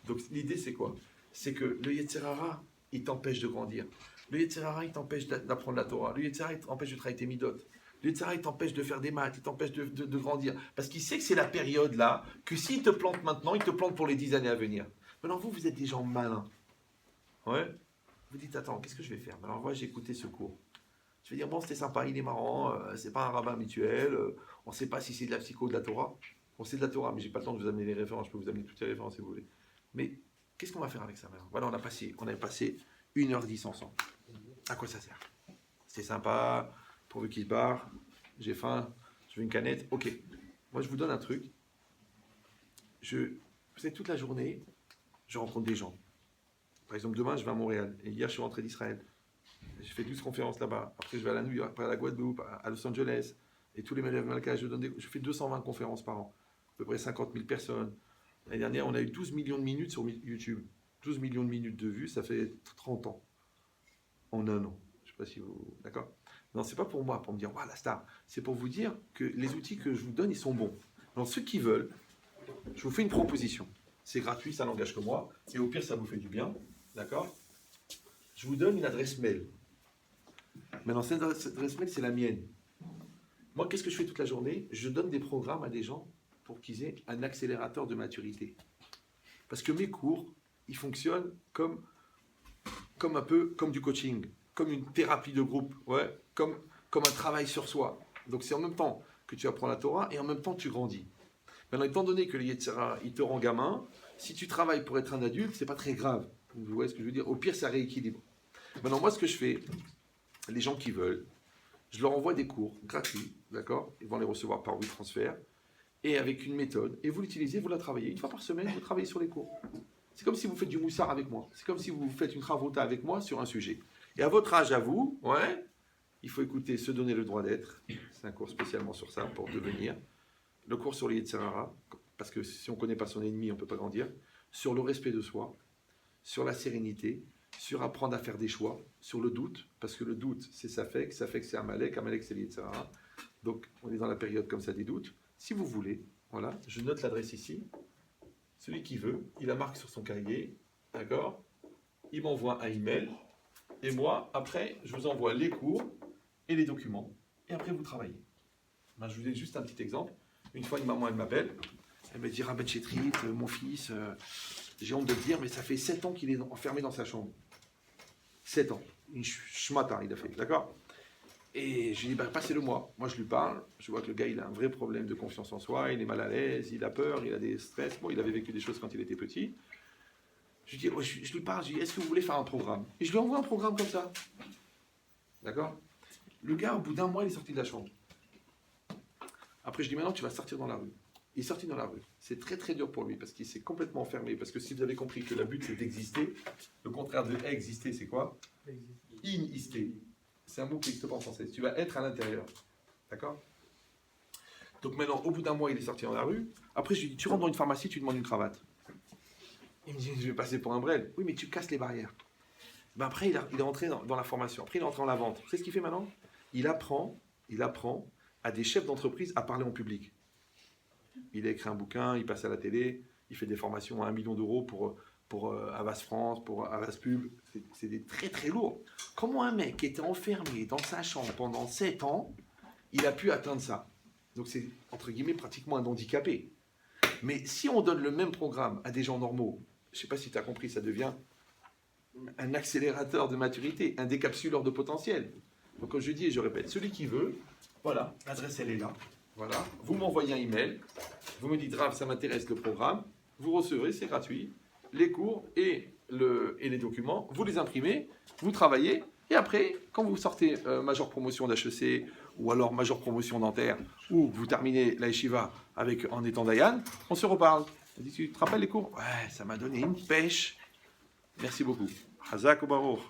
Donc l'idée c'est quoi? C'est que le Yetzirah, il t'empêche de grandir. Le Yetzirah, il t'empêche d'apprendre la Torah. Le Yetzirah, il t'empêche de travailler tes midot. Le Yetzirah, il t'empêche de faire des maths, il t'empêche de grandir. Parce qu'il sait que c'est la période là, que s'il te plante maintenant, il te plante pour les 10 années à venir. Maintenant vous êtes des gens malins. Ouais. Vous dites, attends, qu'est-ce que je vais faire? Alors moi j'ai écouté ce cours. Je vais dire, bon c'était sympa, il est marrant, c'est pas un rabbin habituel, on ne sait pas si c'est de la psycho ou de la Torah. Bon c'est de la Torah, mais j'ai pas le temps de vous amener les références, je peux vous amener toutes les références si vous voulez. Mais qu'est-ce qu'on va faire avec ça maintenant? Voilà, on avait passé 1h10 ensemble. À quoi ça sert? C'est sympa, pourvu qu'il se barre, j'ai faim, je veux une canette, ok. Moi je vous donne un truc. Vous savez, toute la journée, je rencontre des gens. Par exemple, demain, je vais à Montréal. Et hier, je suis rentré d'Israël. J'ai fait 12 conférences là-bas. Après, je vais à la New York, après à la Guadeloupe, à Los Angeles. Et tous les Malaka, je fais 220 conférences par an. À peu près 50 000 personnes. L'année dernière, on a eu 12 millions de minutes sur YouTube. 12 millions de minutes de vues, ça fait 30 ans. En un an. Je ne sais pas si vous... D'accord? Non, c'est pas pour moi, pour me dire, waouh, la star. C'est pour vous dire que les outils que je vous donne, ils sont bons. Donc, ceux qui veulent, je vous fais une proposition. C'est gratuit, ça n'engage que moi. Et au pire, ça vous fait du bien. D'accord? Je vous donne une adresse mail. Maintenant, cette adresse mail, c'est la mienne. Moi, qu'est-ce que je fais toute la journée? Je donne des programmes à des gens pour qu'ils aient un accélérateur de maturité. Parce que mes cours, ils fonctionnent comme un peu comme du coaching, comme une thérapie de groupe, ouais, comme un travail sur soi. Donc, c'est en même temps que tu apprends la Torah et en même temps, tu grandis. Maintenant, étant donné que le Yetzirah, il te rend gamin, si tu travailles pour être un adulte, c'est pas très grave. Vous voyez ce que je veux dire? Au pire, ça rééquilibre. Maintenant, moi, ce que je fais, les gens qui veulent, je leur envoie des cours gratuits, d'accord? Ils vont les recevoir par WeTransfer, et avec une méthode. Et vous l'utilisez, vous la travaillez. Une fois par semaine, vous travaillez sur les cours. C'est comme si vous faites du moussard avec moi. C'est comme si vous faites une travauta avec moi sur un sujet. Et à votre âge, à vous, ouais, Il faut écouter Se donner le droit d'être. C'est un cours spécialement sur ça, pour devenir. Le cours sur les Yetzer Hara, parce que si on ne connaît pas son ennemi, on ne peut pas grandir. Sur le respect de soi, sur la sérénité, sur apprendre à faire des choix, sur le doute, parce que le doute, c'est Safek c'est Amalek c'est les Yetzer Hara. Donc, on est dans la période comme ça des doutes. Si vous voulez, voilà, je note l'adresse ici. Celui qui veut, il la marque sur son cahier, d'accord? Il m'envoie un email, et moi, après, je vous envoie les cours et les documents, et après, vous travaillez. Ben, je vous donne juste un petit exemple. Une fois, une maman, elle m'appelle, elle me dit, Rabbi Chetrit, mon fils, j'ai honte de te dire, mais ça fait 7 ans qu'il est enfermé dans sa chambre. 7 ans. Une schmata, il a fait, d'accord? Et je lui dis, bah, passez-le moi. Moi, je lui parle. Je vois que le gars, il a un vrai problème de confiance en soi. Il est mal à l'aise, il a peur, il a des stress. Bon, il avait vécu des choses quand il était petit. Je lui dis, je lui parle, je lui dis, est-ce que vous voulez faire un programme? Et je lui envoie un programme comme ça. D'accord? Le gars, au bout d'un mois, il est sorti de la chambre. Après, je dis, maintenant, tu vas sortir dans la rue. Il est sorti dans la rue. C'est très, très dur pour lui parce qu'il s'est complètement enfermé. Parce que si vous avez compris que le but, c'est d'exister, le contraire de exister, c'est quoi? Inister. C'est un mot qui n'existe pas en français. Tu vas être à l'intérieur. D'accord? Donc maintenant, au bout d'un mois, il est sorti dans la rue. Après, je lui dis, tu rentres dans une pharmacie, tu demandes une cravate. Il me dit, je vais passer pour un brel. Oui, mais tu casses les barrières. Ben après, il est entré dans la formation. Après, il est entré dans la vente. Tu sais ce qu'il fait maintenant? Il apprend à des chefs d'entreprise à parler en public. Il a écrit un bouquin, il passe à la télé, il fait des formations à 1 million d'euros pour Avas France, pour Avas Pub. C'est des très très lourd. Comment un mec qui était enfermé dans sa chambre pendant 7 ans, il a pu atteindre ça? Donc c'est, entre guillemets, pratiquement un handicapé. Mais si on donne le même programme à des gens normaux, je ne sais pas si tu as compris, ça devient un accélérateur de maturité, un décapsuleur de potentiel. Donc comme je dis et je répète, celui qui veut, voilà, l'adresse elle est là. Voilà, vous m'envoyez un email, vous me dites, Rav, ça m'intéresse le programme, vous recevrez, c'est gratuit, les cours et les documents, vous les imprimez, vous travaillez, et après, quand vous sortez major promotion d'HEC, ou alors major promotion dentaire, ou vous terminez la yeshiva en étant Dayan, on se reparle. On dit, tu te rappelles les cours? Ouais, ça m'a donné une pêche. Merci beaucoup. Hazak ou Baruch.